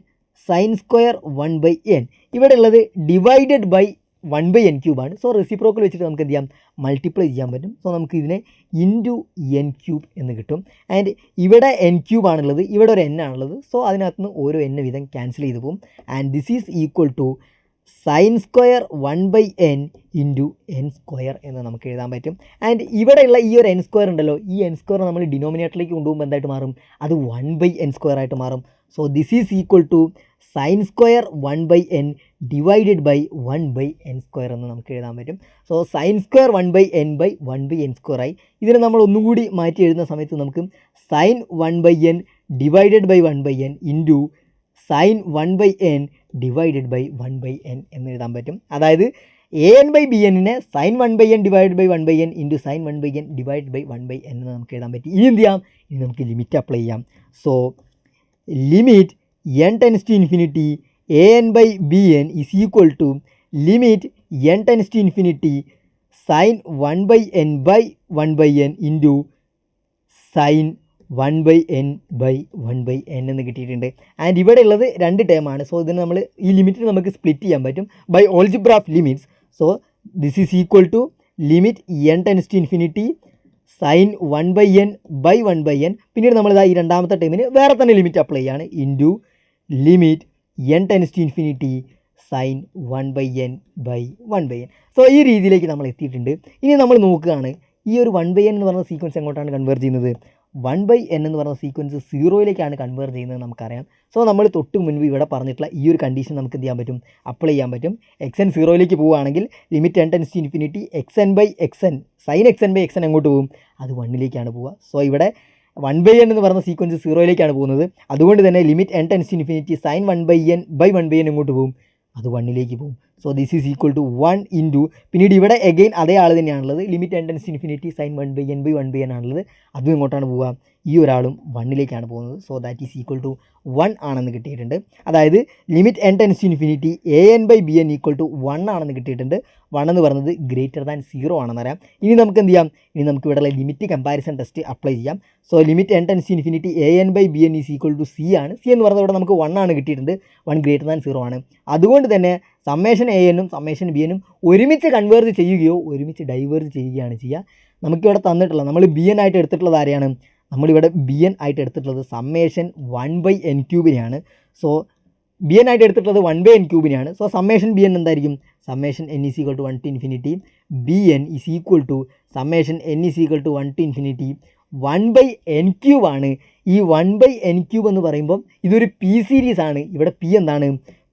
sine square 1/n. ഇവിടെ ഉള്ളത് ഡിവൈഡഡ് ബൈ 1/n³ ആണ്. സോ റെസിപ്രോക്കൽ വെച്ചിട്ട് നമുക്ക് എന്ത് ചെയ്യാം, മൾട്ടിപ്ലൈ ചെയ്യാൻ പറ്റും. സോ നമുക്ക് ഇതിനെ ഇൻറ്റു n³ എന്ന് കിട്ടും. ആൻഡ് ഇവിടെ n³ ആണുള്ളത്, ഇവിടെ ഒരു n ആണുള്ളത്. സോ അതിനകത്ത് നിന്ന് ഓരോ n വീതം ക്യാൻസൽ ചെയ്ത് പോകും. And this is equal to sine square 1/n into n² എന്ന് നമുക്ക് എഴുതാൻ പറ്റും. ആൻഡ് ഇവിടെയുള്ള ഈ ഒരു n² ഉണ്ടല്ലോ, ഈ n² നമ്മൾ ഡിനോമിനേറ്ററിലേക്ക് കൊണ്ടുപോകുമ്പോൾ എന്തായിട്ട് മാറും, അത് 1/n² ആയിട്ട് മാറും. So this is equal to sine square 1/n divided by 1/n² എന്ന് നമുക്ക് എഴുതാൻ പറ്റും. So sine square 1/n by 1/n² ആയി. ഇതിനെ നമ്മൾ ഒന്നും കൂടി മാറ്റി എഴുതുന്ന സമയത്ത് നമുക്ക് sine 1/n divided by 1/n into sine 1/n divided by 1/n എന്ന് എഴുതാൻ പറ്റും. അതായത് എ എൻ ബൈ ബി എന്നിനെ sine 1/n divide by 1/n into sine 1/n divide by 1/n എന്ന് നമുക്ക് എഴുതാൻ പറ്റും. ഇനി എന്ത് ചെയ്യാം, ഇനി നമുക്ക് ലിമിറ്റ് അപ്ലൈ ചെയ്യാം. So limit n tends to infinity a n by b n is equal to limit n tends to infinity sine 1/n by 1/n into sine 1/n by 1/n എന്ന് കിട്ടിയിട്ടുണ്ട്. ആൻഡ് ഇവിടെ ഉള്ളത് 2 ടേമാണ്. സോ ഇതിന് നമ്മൾ ഈ ലിമിറ്റിന് നമുക്ക് സ്പ്ലിറ്റ് ചെയ്യാൻ പറ്റും by algebra of limits. So this is equal to limit n tends to infinity sine 1/n by 1/n. പിന്നീട് നമ്മളിതാ ഈ രണ്ടാമത്തെ ടൈമിന് വേറെ തന്നെ ലിമിറ്റ് അപ്ലൈ ചെയ്യാണ് into limit n tends to infinity sine 1/n by 1/n. So ഈ രീതിയിലേക്ക് നമ്മൾ എത്തിയിട്ടുണ്ട്. ഇനി നമ്മൾ നോക്കുകയാണ് ഈ ഒരു 1/n എന്ന് പറഞ്ഞ സീക്വൻസ് എങ്ങോട്ടാണ് കൺവേർട്ട് ചെയ്യുന്നത്. 1/n എന്ന് പറഞ്ഞ സീക്വൻസ് 0യിലേക്കാണ് കൺവേർട്ട് ചെയ്യുന്നത് നമുക്കറിയാം. സോ നമ്മൾ തൊട്ട് മുൻപ് ഇവിടെ പറഞ്ഞിട്ടുള്ള ഈ ഒരു കണ്ടീഷൻ നമുക്ക് എന്ത് ചെയ്യാൻ പറ്റും, അപ്ലൈ ചെയ്യാൻ പറ്റും. xn 0യിലേക്ക് പോവുകയാണെങ്കിൽ limit n tends to infinity xn by xn sine xn by xn എങ്ങോട്ട് പോകും, അത് 1ലേക്കാണ് പോവുക. സോ ഇവിടെ 1/n എന്ന് പറഞ്ഞ സീക്വൻസ് 0യിലേക്കാണ് പോകുന്നത്. അതുകൊണ്ട് തന്നെ limit n tends to infinity sine 1/n by 1/n എങ്ങോട്ട് പോകും, അത് 1ലേക്ക് പോകും. So this is equal to 1 into പിന്നീട് ഇവിടെ എഗെയിൻ അതേ ആൾ തന്നെയാണുള്ളത്, limit n tends to infinity sine 1/n by 1/n ആണുള്ളത്. അതും എങ്ങോട്ടാണ് പോവുക, ഈ ഒരാളും 1ലേക്കാണ് പോകുന്നത്. So that is equal to 1 ആണെന്ന് കിട്ടിയിട്ടുണ്ട്. അതായത് limit n tends to infinity a n by b n equal to 1 ആണെന്ന് കിട്ടിയിട്ടുണ്ട്. 1 എന്ന് പറയുന്നത് ഗ്രേറ്റർ ദാൻ 0 ആണെന്നറിയാം. ഇനി നമുക്ക് എന്ത് ചെയ്യാം, ഇനി നമുക്ക് ഇവിടെയുള്ള ലിമിറ്റ് കമ്പാരിസൺ ടെസ്റ്റ് അപ്ലൈ ചെയ്യാം. So limit n tends to infinity a n by b n is equal to c ആണ്. സി എന്ന് പറയുന്നത് ഇവിടെ നമുക്ക് 1 ആണ് കിട്ടിയിട്ടുണ്ട്. 1 ഗ്രേറ്റർ ദാൻ 0 ആണ്. അതുകൊണ്ട് തന്നെ സമ്മേഷൻ എ എന്നും സമ്മേഷൻ ബി എനും ഒരുമിച്ച് കൺവേർജ് ചെയ്യുകയോ ഒരുമിച്ച് ഡൈവേർജ് ചെയ്യുകയാണ് ചെയ്യുക. നമുക്കിവിടെ തന്നിട്ടുള്ള നമ്മൾ ബി എൻ ആയിട്ട് എടുത്തിട്ടുള്ളത് ആരെയാണ്, നമ്മളിവിടെ ബി എൻ ആയിട്ട് എടുത്തിട്ടുള്ളത് summation 1/n³ so b n ആയിട്ട് എടുത്തിട്ടുള്ളത് 1/n³ so summation b n എന്തായിരിക്കും, summation n is equal to 1 to infinity b n is equal to summation n is equal to 1 to infinity 1/n³ ആണ്. ഈ 1/n³ എന്ന് പറയുമ്പം ഇതൊരു പി സീരീസ് ആണ്. ഇവിടെ പി എന്താണ്,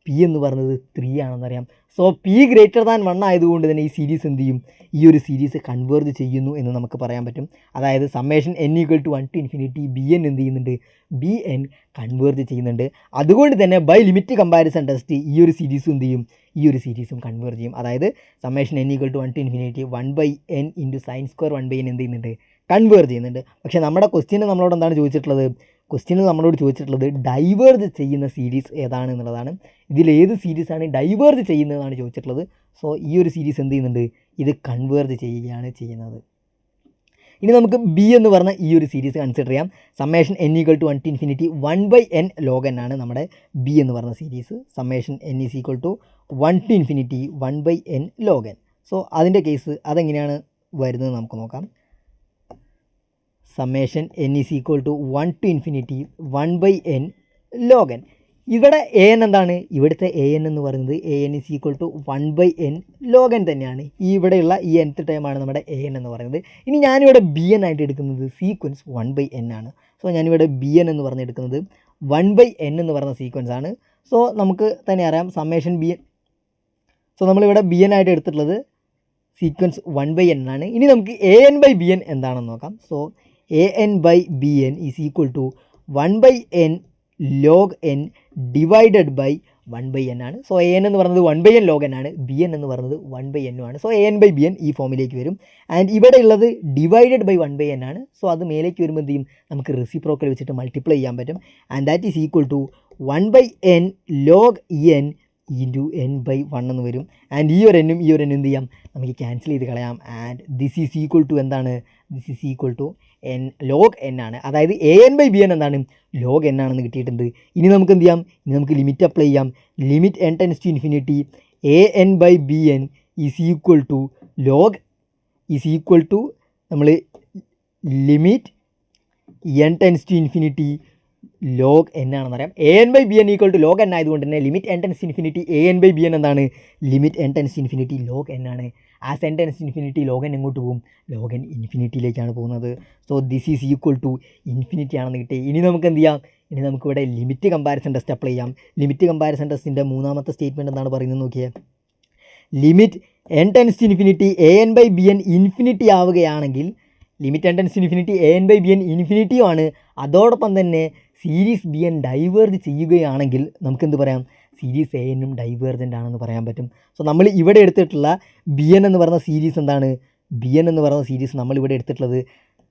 പി എന്ന് പറയുന്നത് 3 ആണെന്നറിയാം. സോ പി ഗ്രേറ്റർ ദാൻ 1 ആയതുകൊണ്ട് തന്നെ ഈ സീരീസ് എന്ത് ചെയ്യും, ഈ ഒരു സീരീസ് കൺവേർജ് ചെയ്യുന്നു എന്ന് നമുക്ക് പറയാൻ പറ്റും. അതായത് summation n equal to 1 to infinity b n എന്ത് ചെയ്യുന്നുണ്ട്, ബി എൻ കൺവേർജ് ചെയ്യുന്നുണ്ട്. അതുകൊണ്ട് തന്നെ ബൈ ലിമിറ്റ് കമ്പാരിസൺ ടെസ്റ്റ് ഈ ഒരു സീരീസും എന്ത് ചെയ്യും, ഈ ഒരു സീരീസും കൺവേർജ് ചെയ്യും. അതായത് summation n equal to 1 to infinity 1/n into sine square 1/n എന്ത് ചെയ്യുന്നുണ്ട്, കൺവേർജ് ചെയ്യുന്നുണ്ട്. പക്ഷേ നമ്മുടെ ക്വസ്റ്റ്യന് നമ്മളോട് എന്താണ് ചോദിച്ചിട്ടുള്ളത്, ക്വസ്റ്റ്യന് നമ്മളോട് ചോദിച്ചിട്ടുള്ളത് ഡൈവേർജ് ചെയ്യുന്ന സീരീസ് ഏതാണ് എന്നുള്ളതാണ്. ഇതിലേത് സീരീസാണ് ഡൈവേർജ് ചെയ്യുന്നതെന്നാണ് ചോദിച്ചിട്ടുള്ളത്. സോ ഈ ഒരു സീരീസ് എന്ത് ചെയ്യുന്നുണ്ട്, ഇത് കൺവേർജ് ചെയ്യുകയാണ് ചെയ്യുന്നത്. ഇനി നമുക്ക് ബി എന്ന് പറഞ്ഞ ഈ ഒരു സീരീസ് കൺസിഡർ ചെയ്യാം. Summation n equal to 1 to infinity 1/n log n ആണ് നമ്മുടെ ബി എന്ന് പറഞ്ഞ series. Summation n is equal to 1 to infinity 1/n log n. So അതിൻ്റെ കേസ് അതെങ്ങനെയാണ് വരുന്നത് നമുക്ക് നോക്കാം. Summation n is equal to 1 to infinity 1/n log n. ഇവിടെ എ എൻ എന്താണ്, ഇവിടുത്തെ എ എൻ എന്ന് പറയുന്നത് a n is equal to 1/n log n തന്നെയാണ്. ഈ ഇവിടെയുള്ള ഈ nth ടൈമാണ് നമ്മുടെ എ എൻ എന്ന് പറയുന്നത്. ഇനി ഞാനിവിടെ ബി എൻ ആയിട്ട് എടുക്കുന്നത് സീക്വൻസ് 1/n ആണ്. സോ ഞാനിവിടെ ബി എൻ എന്ന് പറഞ്ഞെടുക്കുന്നത് 1/n എന്ന് പറയുന്ന സീക്വൻസ് ആണ്. സോ നമുക്ക് തന്നെ അറിയാം സമ്മേഷൻ ബി എൻ. സോ നമ്മളിവിടെ ബി എൻ ആയിട്ട് എടുത്തിട്ടുള്ളത് സീക്വൻസ് 1/n ആണ്. ഇനി നമുക്ക് a n by b n എന്താണെന്ന് നോക്കാം. So a n by b n is equal to 1/n log n divided by 1/n ആണ്. സോ എ എൻ എന്ന് പറയുന്നത് 1/n log n ആണ്, ബി എൻ എന്ന് പറയുന്നത് 1/n ആണ്. So a n by b n ഈ ഫോമിലേക്ക് വരും. ആൻഡ് ഇവിടെ ഉള്ളത് ഡിവൈഡഡ് ബൈ 1/n ആണ്. സോ അത് മേലേക്ക് വരുമ്പോൾ എന്ത് ചെയ്യും, നമുക്ക് റെസിപ്രോക്കൽ വെച്ചിട്ട് മൾട്ടിപ്ലൈ ചെയ്യാൻ പറ്റും. And that is equal to 1/n log n into n by 1 എന്ന് വരും. ആൻഡ് ഈ ഒരു എന്നും ഈ ഒരു എന്നും എന്ത് ചെയ്യാം, നമുക്ക് ക്യാൻസൽ ചെയ്ത് കളയാം. And this is equal to എന്താണ്, this is equal to n log n ആണ്. അതായത് a n by b n എന്താണ്, log n ആണെന്ന് കിട്ടിയിട്ടുണ്ട്. ഇനി നമുക്ക് എന്ത് ചെയ്യാം, ഇനി നമുക്ക് ലിമിറ്റ് അപ്ലൈ ചെയ്യാം. Limit n tends to infinity a n by b n is equal to log is equal to നമ്മൾ limit n tends to infinity log n ആണെന്ന് അറിയാം. A n by b n equal to log n ആയതുകൊണ്ട് തന്നെ limit n tends infinity a n by b n എന്താണ്, limit n tends infinity log n ആണ്. As n tends infinity log n എങ്ങോട്ട് പോകും, log n ഇൻഫിനിറ്റിയിലേക്കാണ് പോകുന്നത്. So this is equal to infinity ആണെന്ന് കിട്ടി. ഇനി നമുക്ക് എന്ത് ചെയ്യാം, ഇനി നമുക്കിവിടെ ലിമിറ്റ് കമ്പാരിസൺ ടെസ്റ്റ് അപ്ലൈ ചെയ്യാം. ലിമിറ്റ് കമ്പാരിസൺ ടെസ്റ്റിൻ്റെ മൂന്നാമത്തെ സ്റ്റേറ്റ്മെൻറ്റ് എന്താണ് പറയുന്നത് നോക്കിയേ. Limit n tends to infinity a n by b n infinity ആവുകയാണെങ്കിൽ limit n tends to infinity a n by b n ഇൻഫിനിറ്റിയും ആണ്. അതോടൊപ്പം തന്നെ സീരീസ് ബി എൻ ഡൈവേർജ് ചെയ്യുകയാണെങ്കിൽ നമുക്കെന്ത് പറയാം, സീരീസ് എ എന്നും ഡൈവേർജൻ്റ് ആണെന്ന് പറയാൻ പറ്റും. സോ നമ്മൾ ഇവിടെ എടുത്തിട്ടുള്ള ബി എൻ എന്ന് പറയുന്ന സീരീസ് എന്താണ്, ബി എൻ എന്ന് പറയുന്ന സീരീസ് നമ്മളിവിടെ എടുത്തിട്ടുള്ളത്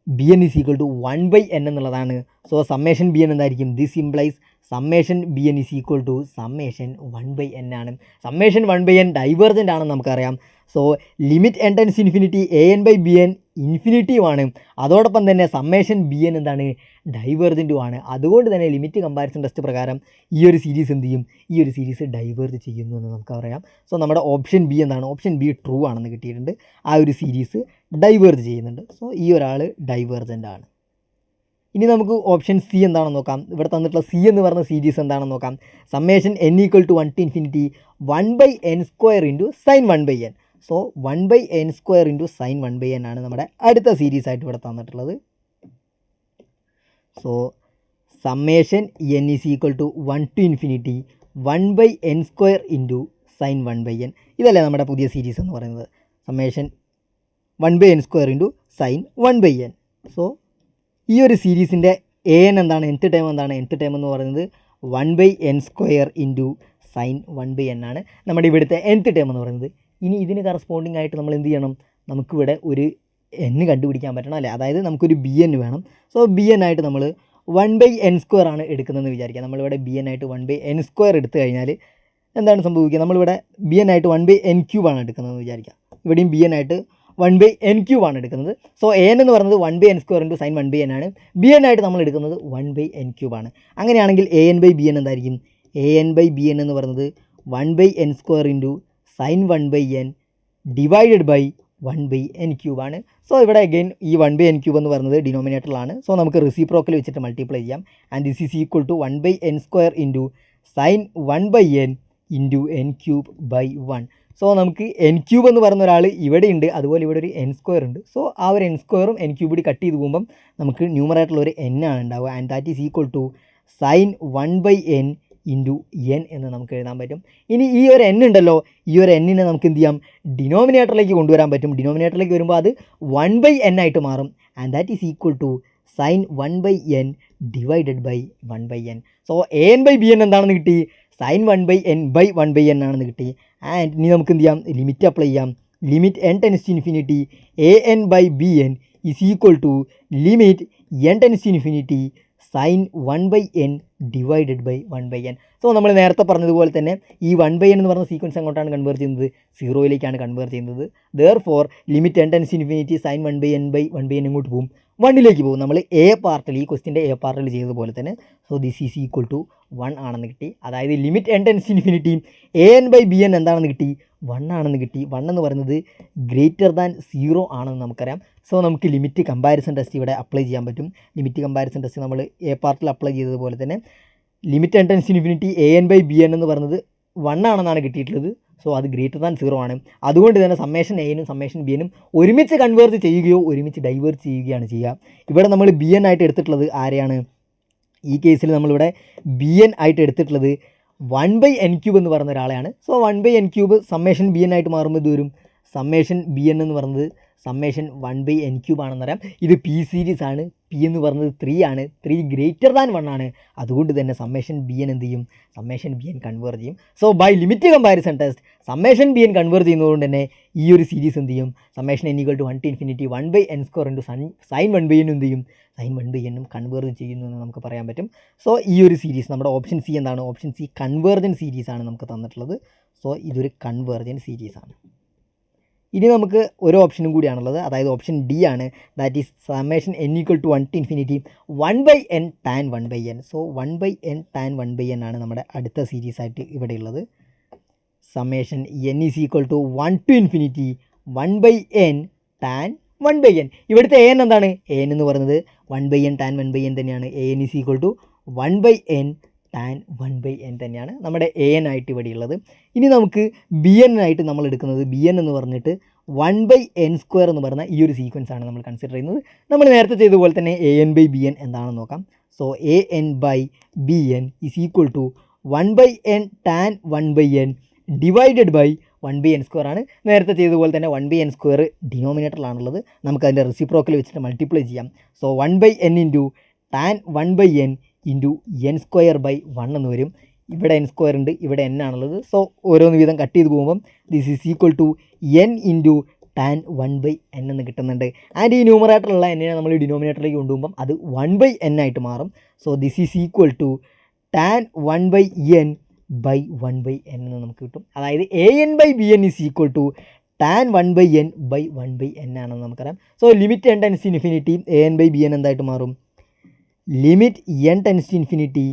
b n is equal to 1/n എന്നുള്ളതാണ്. സോ സമ്മേഷൻ ബി എൻ എന്തായിരിക്കും, this implies summation b n is equal to summation 1/n ആണ്. സമ്മേഷൻ 1/n ഡൈവേർജൻ്റ് ആണെന്ന് നമുക്കറിയാം. So limit n tends infinity a n by b n infinitive ആണ്. അതോടൊപ്പം തന്നെ സമ്മേഷൻ ബി എൻ എന്താണ്, ഡൈവേർജൻറ്റും ആണ്. അതുകൊണ്ട് തന്നെ ലിമിറ്റ് കമ്പാരിസൺ ടെസ്റ്റ് പ്രകാരം ഈ ഒരു സീരീസ് എന്ത് ചെയ്യും, ഈ ഒരു സീരീസ് ഡൈവേർജ് ചെയ്യുന്നു എന്ന് നമുക്ക് പറയാം. സോ നമ്മുടെ ഓപ്ഷൻ ബി എന്താണ്, ഓപ്ഷൻ ബി ട്രൂ ആണെന്ന് കിട്ടിയിട്ടുണ്ട്. ആ ഒരു സീരീസ് ഡൈവേർജ് ചെയ്യുന്നുണ്ട്. സോ ഈ ഒരാൾ ഡൈവേർജൻ്റ് ആണ്. ഇനി നമുക്ക് ഓപ്ഷൻ സി എന്താണെന്ന് നോക്കാം. ഇവിടെ തന്നിട്ടുള്ള സി എന്ന് പറയുന്ന സീരീസ് എന്താണെന്ന് നോക്കാം. Summation n equal to 1 to infinity 1/n² into sine 1/n. So 1/n² into sine 1/n ആണ് നമ്മുടെ അടുത്ത സീരീസ് ആയിട്ട് ഇവിടെ തന്നിട്ടുള്ളത്. So summation n is equal to 1 to infinity 1/n² into sine 1/n. ഇതല്ലേ നമ്മുടെ പുതിയ സീരീസ് എന്ന് പറയുന്നത്, summation 1/n² into sine 1/n. So ഈ ഒരു സീരീസിൻ്റെ എ എൻ എന്താണ്, nth ടൈം എന്താണ്, nth ടൈം എന്ന് പറയുന്നത് 1/n² ഇൻറ്റു സൈൻ 1/n ആണ് നമ്മുടെ ഇവിടുത്തെ nth ടൈം എന്ന് പറയുന്നത്. ഇനി ഇതിന് കറസ്പോണ്ടിങ് ആയിട്ട് നമ്മൾ എന്ത് ചെയ്യണം, നമുക്കിവിടെ ഒരു n കണ്ടുപിടിക്കാൻ പറ്റണം അല്ലേ, അതായത് നമുക്കൊരു ബി എൻ വേണം. സോ ബി എൻ ആയിട്ട് നമ്മൾ 1/n² ആണ് എടുക്കുന്നതെന്ന് വിചാരിക്കുക. നമ്മളിവിടെ ബി എൻ ആയിട്ട് 1/n² എടുത്തു കഴിഞ്ഞാൽ എന്താണ് സംഭവിക്കുക, നമ്മളിവിടെ ബി എൻ ആയിട്ട് 1/n³ ആണ് എടുക്കുന്നതെന്ന് വിചാരിക്കുക. ഇവിടെയും ബി എൻ ആയിട്ട് 1/n³ ആണ് എടുക്കുന്നത്. സോ എ എൻ എന്ന് പറയുന്നത് 1/n² ഇൻറ്റു സൈൻ 1/n ആണ്. ബി എൻ ആയിട്ട് നമ്മൾ എടുക്കുന്നത് 1/n³ ആണ്. അങ്ങനെയാണെങ്കിൽ a n by b n എന്തായിരിക്കും, a n by b n എന്ന് പറയുന്നത് 1/n² into sine 1/n divided by 1/n³ ആണ്. സോ ഇവിടെ അഗെയിൻ ഈ 1/n³ എന്ന് പറയുന്നത് ഡിനോമിനേറ്ററിലാണ്. സോ നമുക്ക് റെസിപ്രോക്കൽ വെച്ചിട്ട് മൾട്ടിപ്ലൈ ചെയ്യാം. And this is equal to 1/n² into sine 1/n into n³/1. സോ നമുക്ക് n³ എന്ന് പറയുന്ന ഒരാൾ ഇവിടെ ഉണ്ട്, അതുപോലെ ഇവിടെ ഒരു n² ഉണ്ട്. സോ ആ ഒരു n² n³ കൂടി കട്ട് ചെയ്ത് പോകുമ്പം നമുക്ക് ന്യൂമറേറ്ററിൽ ഒരു n ആണ് ഉണ്ടാവുക. And that is equal to sine 1/n into n എന്ന് നമുക്ക് എഴുതാൻ പറ്റും. ഇനി ഈ ഒരു n ഉണ്ടല്ലോ, ഈ ഒരു n-നെ നമുക്ക് എന്ത് ചെയ്യാം, ഡിനോമിനേറ്ററിലേക്ക് കൊണ്ടുവരാൻ പറ്റും. ഡിനോമിനേറ്ററിലേക്ക് വരുമ്പോൾ അത് 1/n ആയിട്ട് മാറും. And that is equal to sine 1/n divided by 1/n. So a n by b n എന്താണെന്ന് കിട്ടി, സൈൻ 1/n ബൈ 1/n ആണെന്ന് കിട്ടി. ആൻഡ് ഇനി നമുക്ക് എന്ത് ചെയ്യാം, ലിമിറ്റ് അപ്ലൈ ചെയ്യാം. Limit n tends to infinity a n by b n is equal to limit n tends to infinity sine 1/n divided by 1/n. So നമ്മൾ നേരത്തെ പറഞ്ഞതുപോലെ തന്നെ ഈ 1/n എന്ന് പറഞ്ഞ സീക്വൻസ് എങ്ങോട്ടാണ് കൺവേർട്ട് ചെയ്യുന്നത്, 0യിലേക്കാണ് കൺവേർട്ട് ചെയ്യുന്നത്. Therefore limit n tends infinity sine 1/n by 1/n എങ്ങോട്ട് പോകും, 1ലേക്ക് പോകും. നമ്മൾ എ പാർട്ടിൽ, ഈ ക്വസ്റ്റിൻ്റെ എ പാർട്ടിൽ ചെയ്തതുപോലെ തന്നെ. So this is equal to 1 ആണെന്ന് കിട്ടി. അതായത് limit n tends infinity a n by b n എന്താണെന്ന് കിട്ടി, 1 ആണെന്ന് കിട്ടി. 1 എന്ന് പറയുന്നത് ഗ്രേറ്റർ ദാൻ 0 ആണെന്ന് നമുക്കറിയാം. സോ നമുക്ക് ലിമിറ്റ് കമ്പാരിസൺ ടെസ്റ്റ് ഇവിടെ അപ്ലൈ ചെയ്യാൻ പറ്റും. ലിമിറ്റ് കമ്പാരിസൺ ടെസ്റ്റ് നമ്മൾ എ പാർട്ടിൽ അപ്ലൈ ചെയ്തതുപോലെ തന്നെ limit n tends infinity a n by b n എന്ന് പറയുന്നത് 1 ആണെന്നാണ് കിട്ടിയിട്ടുള്ളത്. സോ അത് ഗ്രേറ്റർ ദാൻ 0 ആണ്. അതുകൊണ്ട് തന്നെ സമ്മേഷൻ എനും സമ്മേഷൻ ബി എനും ഒരുമിച്ച് കൺവേർട്ട് ചെയ്യുകയോ ഒരുമിച്ച് ഡൈവേർട്ട് ചെയ്യുകയാണ് ചെയ്യുക. ഇവിടെ നമ്മൾ ബി എൻ ആയിട്ട് എടുത്തിട്ടുള്ളത് ആരെയാണ്, ഈ കേസിൽ നമ്മളിവിടെ ബി എൻ ആയിട്ട് എടുത്തിട്ടുള്ളത് 1/n³ എന്ന് പറയുന്ന ഒരാളെയാണ്. So 1/n³ summation b n ആയിട്ട് മാറുമ്പോൾ ഇത് വരും സമ്മേഷൻ ബി എൻ എന്ന് പറയുന്നത് സമ്മേഷൻ 1/n³ ആണെന്നറിയാം. ഇത് പി സീരീസ് ആണ്. പി എന്ന് പറയുന്നത് 3 ആണ്. 3 ഗ്രേറ്റർ ദാൻ 1 ആണ്. അതുകൊണ്ട് തന്നെ സമ്മേഷൻ ബി എൻ എന്ത് ചെയ്യും, സമ്മേഷൻ ബി എൻ കൺവേർട്ട് ചെയ്യും. So by limit comparison test summation b n convert ചെയ്യുന്നതുകൊണ്ട് തന്നെ ഈ ഒരു സീരീസ് എന്ത് ചെയ്യും, summation n equal to 1 to infinity 1/n² into sine 1/n എന്ത് ചെയ്യും, സൈൻ 1/n കൺവേർട്ട് ചെയ്യുന്നു എന്ന് നമുക്ക് പറയാൻ പറ്റും. സോ ഈ ഒരു സീരീസ് നമ്മുടെ ഓപ്ഷൻ സി എന്താണ്, ഓപ്ഷൻ സി കൺവേർജൻ സീരീസ് ആണ് നമുക്ക് തന്നിട്ടുള്ളത്. സോ ഇതൊരു കൺവേർജൻ സീരീസ് ആണ്. ഇനി നമുക്ക് ഒരു ഓപ്ഷനും കൂടിയാണുള്ളത്, അതായത് ഓപ്ഷൻ ഡി ആണ്. That is summation n equal to 1 to infinity 1/n tan 1/n. So 1/n tan 1/n ആണ് നമ്മുടെ അടുത്ത സീരീസ് ആയിട്ട് ഇവിടെ ഉള്ളത്. Summation n is equal to 1 to infinity 1/n tan 1/n. ഇവിടുത്തെ a n എന്താണ്, a n എന്ന് പറയുന്നത് 1/n tan 1/n തന്നെയാണ്. a n is equal to 1/n tan 1/n തന്നെയാണ് നമ്മുടെ എ എൻ ആയിട്ട് ഇവിടെ ഉള്ളത്. ഇനി നമുക്ക് ബി എൻ ആയിട്ട് നമ്മൾ എടുക്കുന്നത്, ബി എൻ എന്ന് പറഞ്ഞിട്ട് 1/n² എന്ന് പറയുന്ന ഈ ഒരു സീക്വൻസ് ആണ് നമ്മൾ കൺസിഡർ ചെയ്യുന്നത്. നമ്മൾ നേരത്തെ ചെയ്തതുപോലെ തന്നെ a n by b n എന്താണെന്ന് നോക്കാം. So a n by b n is equal to 1/n tan 1/n divided by 1/n² ആണ്. നേരത്തെ ചെയ്തതുപോലെ തന്നെ 1/n² ഡിനോമിനേറ്ററിലാണുള്ളത്. നമുക്ക് അതിൻ്റെ റെസിപ്രോക്കൽ വെച്ചിട്ട് മൾട്ടിപ്ലൈ ചെയ്യാം. So 1/n into tan 1/n into n square by 1 എന്ന് വരും. ഇവിടെ എൻ സ്ക്വയർ ഉണ്ട്, ഇവിടെ എൻ ആണുള്ളത്. സോ ഓരോന്ന് വീതം കട്ട് ചെയ്ത് പോകുമ്പം this is equal to n into tan 1/n എന്ന് കിട്ടുന്നുണ്ട്. ആൻഡ് ഈ ന്യൂമറേറ്ററുള്ള എന്നിനെ നമ്മൾ ഡിനോമിനേറ്ററിലേക്ക് കൊണ്ടുപോകുമ്പം അത് 1/n ആയിട്ട് മാറും. So this is equal to tan 1/n by 1/n എന്ന് നമുക്ക് കിട്ടും. അതായത് an/bn is equal to tan 1/n by 1/n ആണെന്ന് നമുക്കറിയാം. So limit n tends to infinity an/bn എന്തായിട്ട് മാറും? Limit n tends to infinity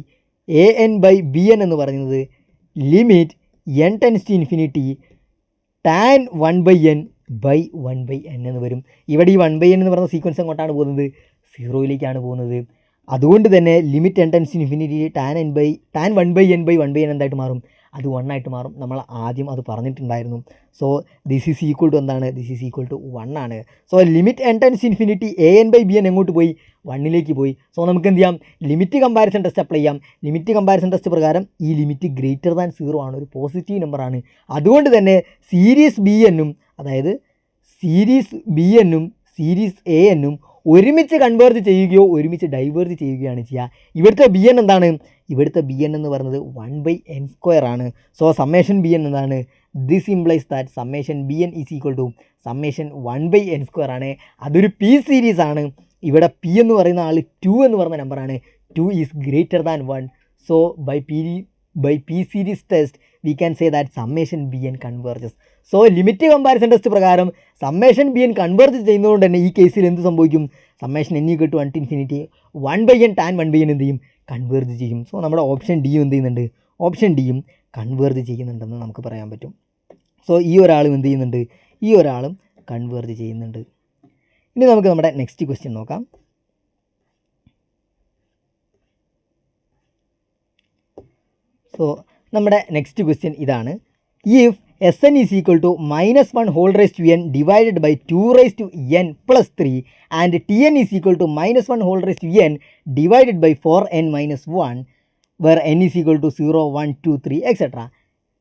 an/bn എന്ന് പറയുന്നത് limit n tends to infinity tan 1/n by 1/n എന്ന് വരും. ഇവിടെ ഈ 1/n എന്ന് പറയുന്ന സീക്വൻസ് എങ്ങോട്ടാണ് പോകുന്നത്? 0യിലേക്കാണ് പോകുന്നത്. അതുകൊണ്ട് തന്നെ limit n tends to infinity tan 1/n by 1/n എന്തായിട്ട് മാറും? അത് 1 ആയിട്ട് മാറും. നമ്മൾ ആദ്യം അത് പറഞ്ഞിട്ടുണ്ടായിരുന്നു. So this is equal to എന്താണ്? ദിസ് ഈസ് ഈക്വൽ ടു 1 ആണ്. So limit n tends to infinity an/bn എങ്ങോട്ട് പോയി? 1ലേക്ക് പോയി. സോ നമുക്ക് എന്ത് ചെയ്യാം? ലിമിറ്റ് കമ്പാരിസൺ ടെസ്റ്റ് അപ്ലൈ ചെയ്യാം. ലിമിറ്റ് കമ്പാരിസൺ ടെസ്റ്റ് പ്രകാരം ഈ ലിമിറ്റ് ഗ്രേറ്റർ ദാൻ 0 ആണ്, ഒരു പോസിറ്റീവ് നമ്പറാണ്. അതുകൊണ്ട് തന്നെ സീരീസ് bnഉം അതായത് സീരീസ് bnഉം സീരീസ് anഉം ഒരുമിച്ച് കൺവേർജ് ചെയ്യുകയോ ഒരുമിച്ച് ഡൈവേർജ് ചെയ്യുകയാണ് ചെയ്യുക. ഇവിടുത്തെ bn എന്താണ്? ഇവിടുത്തെ bn എന്ന് പറയുന്നത് 1/n² ആണ്. സോ സമ്മേഷൻ bn എന്താണ്? This implies that summation bn is equal to summation 1/n² ആണ്. അതൊരു പി സീരീസ് ആണ്. ഇവിടെ പി എന്ന് പറയുന്ന ആൾ 2 എന്ന് പറയുന്ന നമ്പറാണ്. 2 is greater than 1. So by p series test we can say that summation bn converges. So limit comparison test പ്രകാരം സമ്മേഷൻ bn കൺവേർജ് ചെയ്യുന്നതുകൊണ്ട് തന്നെ ഈ കേസിൽ എന്ത് സംഭവിക്കും? Summation n equal to 1 to infinity 1/n tan 1/n എന്ത് ചെയ്യും? കൺവേർജ് ചെയ്യും. സോ നമ്മുടെ ഓപ്ഷൻ ഡിയും എന്ത് ചെയ്യുന്നുണ്ട്? ഓപ്ഷൻ ഡിയും കൺവേർജ് ചെയ്യുന്നുണ്ടെന്ന് നമുക്ക് പറയാൻ പറ്റും. സോ ഈ ഒരാളും എന്ത് ചെയ്യുന്നുണ്ട്? ഈ ഒരാളും കൺവേർജ് ചെയ്യുന്നുണ്ട്. ഇനി നമുക്ക് നമ്മുടെ നെക്സ്റ്റ് ക്വസ്റ്റ്യൻ നോക്കാം. സോ നമ്മുടെ നെക്സ്റ്റ് ക്വസ്റ്റ്യൻ ഇതാണ്. If Sn is equal to -1 whole raised to n divided by 2 raised to n plus 3 and Tn is equal to -1 whole raised to n divided by 4n minus 1 where n is equal to 0, 1, 2, 3 etc.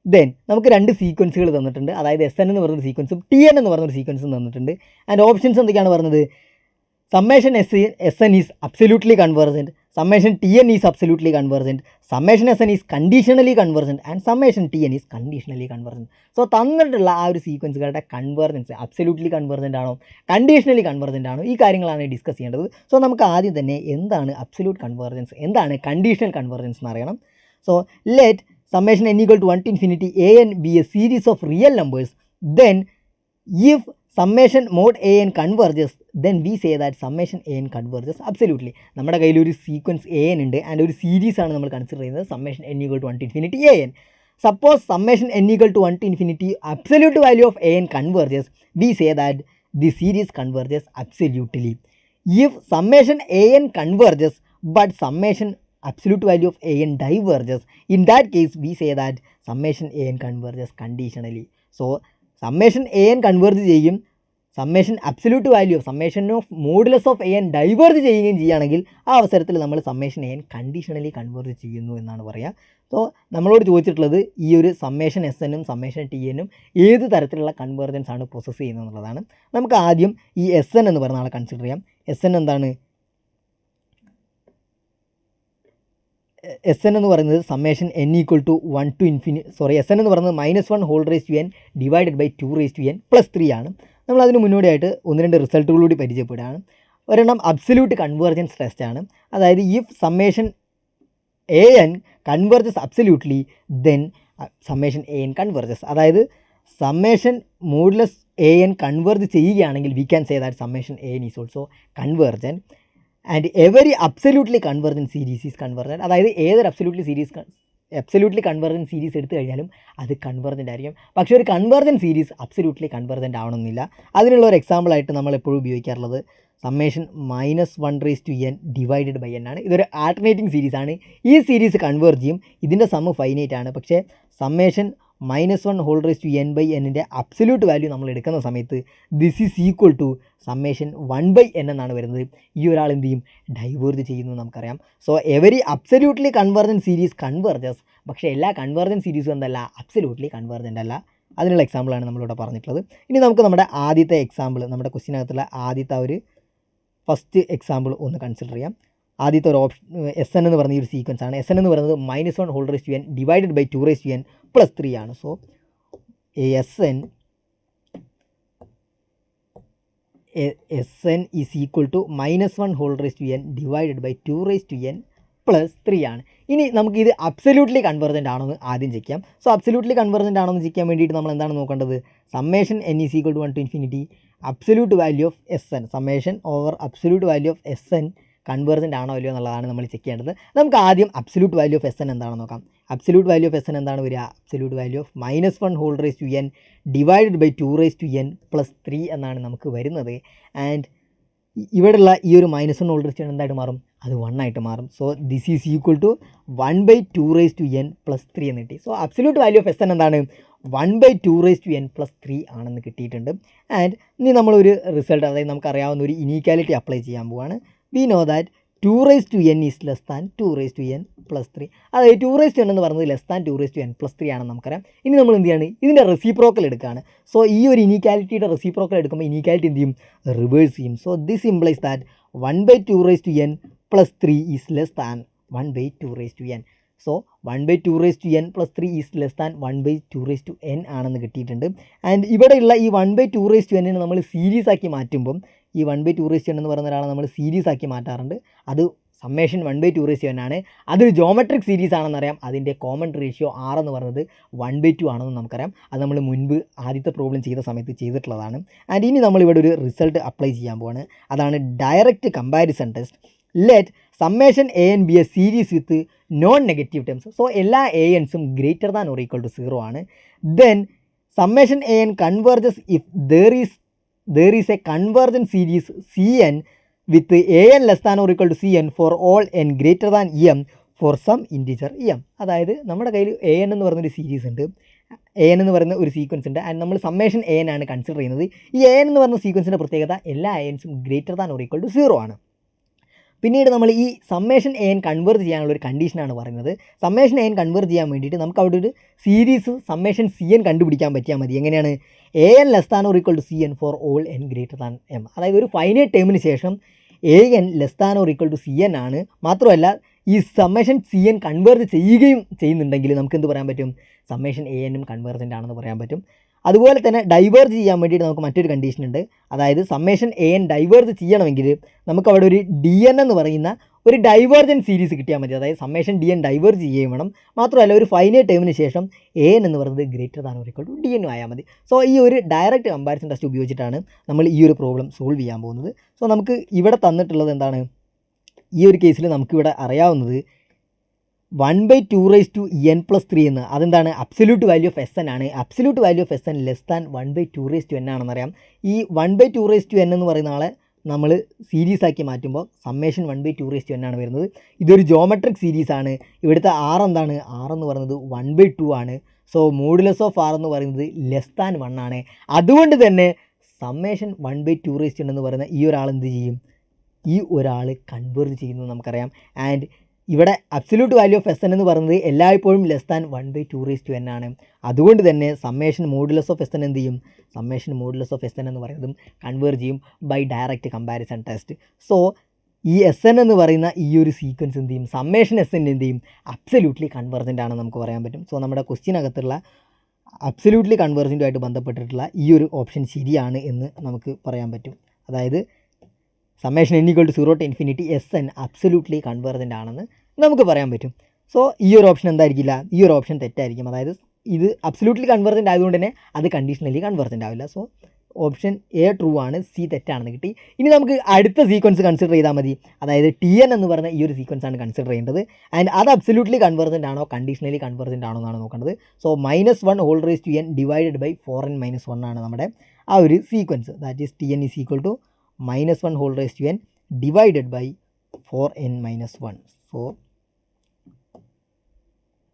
Then നമുക്ക് രണ്ട് സീക്വൻസുകൾ തന്നിട്ടുണ്ട്. അതായത് Sn എന്ന് പറയുന്ന സീക്വൻസും Tn എന്ന് പറയുന്ന സീക്വൻസും തന്നിട്ടുണ്ട്. ആൻഡ് ഓപ്ഷൻസ് എന്തൊക്കെയാണ് പറഞ്ഞത്? Summation Sn is absolutely convergent, summation Tn is absolutely convergent, summation Sn is conditionally convergent and summation Tn is conditionally convergent. So തന്നിട്ടുള്ള ആ ഒരു സീക്വൻസുകളുടെ കൺവേർജൻസ് അബ്സല്യൂട്ട്ലി കൺവേർജൻറ്റ് ആണോ കണ്ടീഷണലി കൺവേർജൻറ്റ് ആണോ, ഈ കാര്യങ്ങളാണ് ഡിസ്കസ് ചെയ്യേണ്ടത്. സോ നമുക്ക് ആദ്യം തന്നെ എന്താണ് അബ്സല്യൂട്ട് കൺവേർജൻസ്, എന്താണ് കണ്ടീഷണൽ കൺവേർജൻസ് എന്ന് അറിയണം. So let summation n equal to 1 to infinity an be a series of real numbers, then if summation mod an converges, then we say that summation an converges absolutely. നമ്മുടെ കയ്യിൽ ഒരു സീക്വൻസ് an ഉണ്ട് ആൻഡ് ഒരു സീരീസ് ആണ് നമ്മൾ കൺസിഡർ ചെയ്യുന്നത് summation n equal to 1 to infinity an. Suppose summation n equal to 1 to infinity absolute value of an converges, we say that the series converges absolutely. If summation an converges but summation absolute value of an diverges, in that case we say that summation an converges conditionally. So summation an converge ചെയ്യും, summation absolute value summation of modulus of an diverge ചെയ്യുകയും ചെയ്യുകയാണെങ്കിൽ ആ അവസരത്തിൽ നമ്മൾ സമ്മേഷൻ an കണ്ടീഷണലി കൺവേർജ് ചെയ്യുന്നു എന്നാണ് പറയുക. സോ നമ്മളോട് ചോദിച്ചിട്ടുള്ളത് ഈ ഒരു സമ്മേഷൻ Snഉം സമ്മേഷൻ Tnഉം ഏത് തരത്തിലുള്ള കൺവേർജൻസ് ആണ് പ്രോസസ്സ് ചെയ്യുന്നത് എന്നുള്ളതാണ്. നമുക്ക് ആദ്യം ഈ Sn എന്ന് പറയുന്ന ആളെ കൺസിഡർ ചെയ്യാം. Sn എന്താണ്? Sn എന്ന് പറയുന്നത് summation n equal to 1 to Sn എന്ന് പറയുന്നത് -1 whole raise to n divided by 2 raise to n plus 3 ആണ്. നമ്മൾ അതിന് മുന്നോടിയായിട്ട് ഒന്ന് രണ്ട് റിസൾട്ടുകൾ കൂടി പരിചയപ്പെടുകയാണ്. ഒരെണ്ണം അബ്സല്യൂട്ട് കൺവേർജൻസ് ടെസ്റ്റ് ആണ്. അതായത് if summation an converges absolutely then summation an converges. അതായത് സമ്മേഷൻ മോഡുലസ് an കൺവേർജ് ചെയ്യുകയാണെങ്കിൽ we can say that summation an is also convergent and every absolutely convergent series is convergent. അതായത് ഏതൊരു അബ്സല്യൂട്ട്ലി കൺവേർജൻറ്റ് സീരീസ് എടുത്തു കഴിഞ്ഞാലും അത് കൺവേർജൻ്റ് ആയിരിക്കും. പക്ഷേ ഒരു കൺവേർജൻറ്റ് സീരീസ് അബ്സല്യൂട്ട്ലി കൺവേർജൻ്റ് ആവണമെന്നില്ല. അതിനുള്ള ഒരു എക്സാമ്പിളായിട്ട് നമ്മൾ എപ്പോഴും ഉപയോഗിക്കാറുള്ളത് summation -1 raise to n divided by n ആണ്. ഇതൊരു ആൾട്ടർനേറ്റിംഗ് സീരീസ് ആണ്. ഈ സീരീസ് കൺവേർജ് ചെയ്യും. ഇതിൻ്റെ സമ്മ് ഫൈനൈറ്റ് ആണ്. പക്ഷേ summation -1 whole raise to n by എന്നിൻ്റെ അബ്സല്യൂട്ട് വാല്യൂ നമ്മൾ എടുക്കുന്ന സമയത്ത് this is equal to summation 1/n എന്നാണ് വരുന്നത്. ഈ ഒരാൾ എന്ത് ചെയ്യും? ഡൈവേർജ് ചെയ്യുന്നു നമുക്കറിയാം. So every absolutely convergent series converges. പക്ഷേ എല്ലാ കൺവേർജൻറ്റ് സീരീസും എന്തല്ല? അബ്സല്യൂട്ട്ലി കൺവേർജൻ്റ് അല്ല. അതിനുള്ള എക്സാമ്പിളാണ് നമ്മളിവിടെ പറഞ്ഞിട്ടുള്ളത്. ഇനി നമുക്ക് നമ്മുടെ ആദ്യത്തെ എക്സാമ്പിൾ, നമ്മുടെ ക്വസ്റ്റ്യനകത്തുള്ള ആദ്യത്തെ ഒരു ഫസ്റ്റ് എക്സാമ്പിൾ ഒന്ന് കൺസിഡർ ചെയ്യാം. ആദ്യത്തെ ഒരു ഓപ്ഷൻ എസ് എൻ എന്ന് പറയുന്ന ഈ ഒരു സീക്വൻസ് ആണ്. എസ് എൻ എന്ന് പറയുന്നത് -1 whole raise to n divided by 2 raise to n plus 3 ആണ്. So s n is equal to -1 whole raise to n divided by 2 raise to n plus 3 ആണ്. ഇനി നമുക്ക് ഇത് അബ്സല്യൂട്ട്ലി കൺവെർജൻ്റ് ആണോ എന്ന് ആദ്യം ചെക്ക് ചെയ്യാം. സോ അബ്സല്യൂട്ട്ലി കൺവെർജൻ്റ് ആണോ എന്ന് ചെക്ക് ചെയ്യാൻ വേണ്ടിയിട്ട് നമ്മൾ എന്താണ് നോക്കേണ്ടത്? Summation n is equal to 1 to infinity absolute value of s n, summation over absolute value of s n convergent ആണോ അല്ലയോ എന്നുള്ളതാണ് നമ്മൾ ചെക്ക് ചെയ്യേണ്ടത്. നമുക്ക് ആദ്യം absolute value of s n എന്താണെന്ന് നോക്കാം. Absolute value of s n എന്താണ് വരിക? Absolute value of -1 whole raise to n divided by 2 raise to n plus 3 എന്നാണ് നമുക്ക് വരുന്നത്. ആൻഡ് ഇവിടെയുള്ള ഈ ഒരു -1 ഹോൾ റേസ് ടു എൻ എന്തായിട്ട് മാറും? അത് 1 ആയിട്ട് മാറും. So this is equal to 1 by 2 raise to n plus 3 എന്ന് കിട്ടി. So absolute value of s n എന്താണ്? 1 by 2 raise to n plus 3 ആണെന്ന് കിട്ടിയിട്ടുണ്ട്. ആൻഡ് ഇനി നമ്മളൊരു റിസൾട്ട്, അതായത് നമുക്കറിയാവുന്ന ഒരു ഇനീക്വാലിറ്റി അപ്ലൈ ചെയ്യാൻ പോവാണ്. We know that 2 raise to n is less than 2 raise to n plus 3. അതായത് 2 റേസ് ടു എൻ എന്ന് പറയുന്നത് less than 2 raise to n plus 3 ആണെന്ന് നമുക്കറിയാം. ഇനി നമ്മൾ എന്ത് ചെയ്യാണ്? ഇതിൻ്റെ റെസിപ്രോക്കൽ എടുക്കുകയാണ്. സോ ഈ ഒരു ഇനീക്വാലിറ്റിയുടെ റെസിപ്രോക്കൽ എടുക്കുമ്പോൾ ഇനീക്വാലിറ്റി എന്ത് ചെയ്യും? റിവേഴ്സ് ചെയ്യും. So this implies that 1 by 2 raise to n plus 3 is less than 1 by 2 raise to n. So 1 by 2 raise to n plus 3 is less than 1 by 2 raise to n ആണെന്ന് കിട്ടിയിട്ടുണ്ട്. ആൻഡ് ഇവിടെയുള്ള ഈ 1 ബൈ 2 റേസ് ടു എന്നിനെ നമ്മൾ സീരീസ് ആക്കി മാറ്റുമ്പം ഈ 1 ബൈ 2 റേസ് ടു എൻ എന്ന് പറയുന്ന ഒരാളെ നമ്മൾ സീരീസ് ആക്കി മാറ്റാറുണ്ട്. അത് summation 1 by 2 raise to n ആണ്. അതൊരു ജോമെട്രിക് സീരീസ് ആണെന്നറിയാം. അതിൻ്റെ കോമൺ റേഷ്യോ R എന്ന് പറയുന്നത് 1 ബൈ 2 ആണെന്ന് നമുക്കറിയാം. അത് നമ്മൾ മുൻപ് ആദ്യത്തെ പ്രോബ്ലം ചെയ്ത സമയത്ത് ചെയ്തിട്ടുള്ളതാണ്. ആൻഡ് ഇനി നമ്മളിവിടെ ഒരു റിസൾട്ട് അപ്ലൈ ചെയ്യാൻ പോവാണ്. അതാണ് direct comparison test. Let summation a N B a series with non negative terms. So എല്ലാ എ എൻസും greater than or equal to 0 ആണ്. Then summation a n converges if there is a convergent series Cn with an less than or equal to Cn for all n greater than m for some integer m. അതായത് നമ്മുടെ കയ്യിൽ എ എൻ എന്ന് പറയുന്നൊരു സീരീസ് ഉണ്ട്, എ എൻ എന്ന് പറയുന്ന ഒരു സീക്വൻസ് ഉണ്ട്. ആൻഡ് നമ്മൾ സമ്മേഷൻ എ എൻ ആണ് കൺസിഡർ ചെയ്യുന്നത്. ഈ എ എൻ എന്ന് പറയുന്ന സീക്വൻസിൻ്റെ പ്രത്യേകത എല്ലാ എ എൻസും greater than or equal to 0 ആണ്. പിന്നീട് നമ്മൾ ഈ സമ്മേഷൻ എ എൻ കൺവേർട്ട് ചെയ്യാനുള്ള ഒരു കണ്ടീഷനാണ് പറയുന്നത്. സമ്മേഷൻ എ എൻ കൺവേർട്ട് ചെയ്യാൻ വേണ്ടിയിട്ട് നമുക്ക് അവിടെ ഒരു സീരീസ് സമ്മേഷൻ സി എൻ കണ്ടുപിടിക്കാൻ പറ്റിയാൽ മതി. എങ്ങനെയാണ്? A n less than or equal to c n for all n greater than m. അതായത് ഒരു ഫൈനൈറ്റ് ടേമിന് ശേഷം a n less than or equal to c n ആണ്. മാത്രമല്ല ഈ സമ്മേഷൻ സി എൻ കൺവേർട്ട് ചെയ്യുകയും ചെയ്യുന്നുണ്ടെങ്കിൽ നമുക്ക് എന്ത് പറയാൻ പറ്റും? സമ്മേഷൻ എ എനും കൺവേർജൻ്റ് ആണെന്ന് പറയാൻ പറ്റും. അതുപോലെ തന്നെ ഡൈവേർജ് ചെയ്യാൻ വേണ്ടിയിട്ട് നമുക്ക് മറ്റൊരു കണ്ടീഷൻ ഉണ്ട്. അതായത് സമ്മേഷൻ എ എൻ ഡൈവേർജ് ചെയ്യണമെങ്കിൽ നമുക്ക് അവിടെ ഒരു ഡി എൻ എന്ന് പറയുന്ന ഒരു ഡൈവേർജൻ സീരീസ് കിട്ടിയാൽ മതി. അതായത് സമ്മേഷൻ ഡി എൻ ഡൈവേർജ് ചെയ്യുകയും വേണം. മാത്രമല്ല ഒരു ഫൈനൈറ്റ് ടേമിന് ശേഷം എ എൻ എന്ന് പറയുന്നത് greater than or equal to d n ആയാൽ മതി. സോ ഈ ഒരു ഡയറക്റ്റ് കമ്പാരിസൺ ടെസ്റ്റ് ഉപയോഗിച്ചിട്ടാണ് നമ്മൾ ഈ ഒരു പ്രോബ്ലം സോൾവ് ചെയ്യാൻ പോകുന്നത്. സോ നമുക്ക് ഇവിടെ തന്നിട്ടുള്ളത് എന്താണ്? ഈ ഒരു കേസിൽ നമുക്കിവിടെ അറിയാവുന്നത് 1 by 2 raise to n plus 3 എന്ന്. അതെന്താണ്? Absolute value of s n ആണ്. Absolute value of s n less than 1 by 2 raise to n ആണെന്നറിയാം. ഈ 1 ബൈ 2 റേസ് ടു എൻ എന്ന് പറയുന്ന ആളെ നമ്മൾ സീരീസ് ആക്കി മാറ്റുമ്പോൾ summation 1 by 2 raise to n ആണ് വരുന്നത്. ഇതൊരു ജോമെട്രിക് സീരീസ് ആണ്. ഇവിടുത്തെ ആർ എന്താണ്? ആർ എന്ന് പറയുന്നത് 1 ബൈ 2 ആണ്. സോ മോഡുലസ് ഓഫ് ആർ എന്ന് പറയുന്നത് ലെസ് ദാൻ 1 ആണ്. അതുകൊണ്ട് തന്നെ summation 1 by 2 raise to n എന്ന് പറയുന്ന ഈ ഒരാൾ എന്ത് ചെയ്യും? ഈ ഒരാൾ കൺവേർജ് ചെയ്യുന്നു നമുക്കറിയാം. ആൻഡ് ഇവിടെ absolute value of s n എന്ന് പറയുന്നത് എല്ലായ്പ്പോഴും less than 1 by 2 raise to n ആണ്. അതുകൊണ്ട് തന്നെ summation modulus of s n എന്ത് ചെയ്യും? Summation modulus of s n എന്ന് പറയുന്നതും കൺവേർജ് ചെയ്യും by direct comparison test. So ഈ എസ് എൻ എന്ന് പറയുന്ന ഈ ഒരു സീക്വൻസ് എന്ത് ചെയ്യും? സമ്മേഷൻ എസ് എൻ എന്ത് ചെയ്യും? അബ്സല്യൂട്ട്ലി കൺവേർജൻ്റ് ആണെന്ന് നമുക്ക് പറയാൻ പറ്റും. സോ നമ്മുടെ ക്വസ്റ്റ്യനകത്തുള്ള അബ്സല്യൂട്ട്ലി കൺവേർജൻ്റുമായിട്ട് ബന്ധപ്പെട്ടിട്ടുള്ള ഈ ഒരു ഓപ്ഷൻ ശരിയാണ് എന്ന് നമുക്ക് പറയാൻ പറ്റും. അതായത് summation n equal to 0 to infinity s n absolutely convergent ആണെന്ന് നമുക്ക് പറയാൻ പറ്റും. സോ ഈ ഒരു ഓപ്ഷൻ എന്തായിരിക്കില്ല? ഈ ഒരു ഓപ്ഷൻ തെറ്റായിരിക്കും. അതായത് ഇത് അബ്സല്യൂട്ട്ലി കൺവേർജൻ്റ് ആയതുകൊണ്ട് തന്നെ അത് കണ്ടീഷണലി കൺവേർജൻ്റ് ആവില്ല. സോ ഓപ്ഷൻ എ ട്രൂ ആണ്, സി തെറ്റാണെന്ന് കിട്ടി. ഇനി നമുക്ക് അടുത്ത സീക്വൻസ് കൺസിഡർ ചെയ്താൽ മതി. അതായത് ടി എൻ എന്ന് പറയുന്ന ഈ ഒരു സീക്വൻസ് ആണ് കൺസിഡർ ചെയ്യേണ്ടത്. ആൻഡ് അത് അബ്സല്യൂട്ട്ലി കൺവേർജൻ്റ് ആണോ കണ്ടീഷണലി കൺവേർജൻ്റ് ആണോ എന്നാണ് നോക്കേണ്ടത്. So -1 whole raise to n divided by 4n - 1 ആണ് നമ്മുടെ ആ ഒരു sequence. That is t n is equal to -1 whole raise to n divided by 4n - 1. So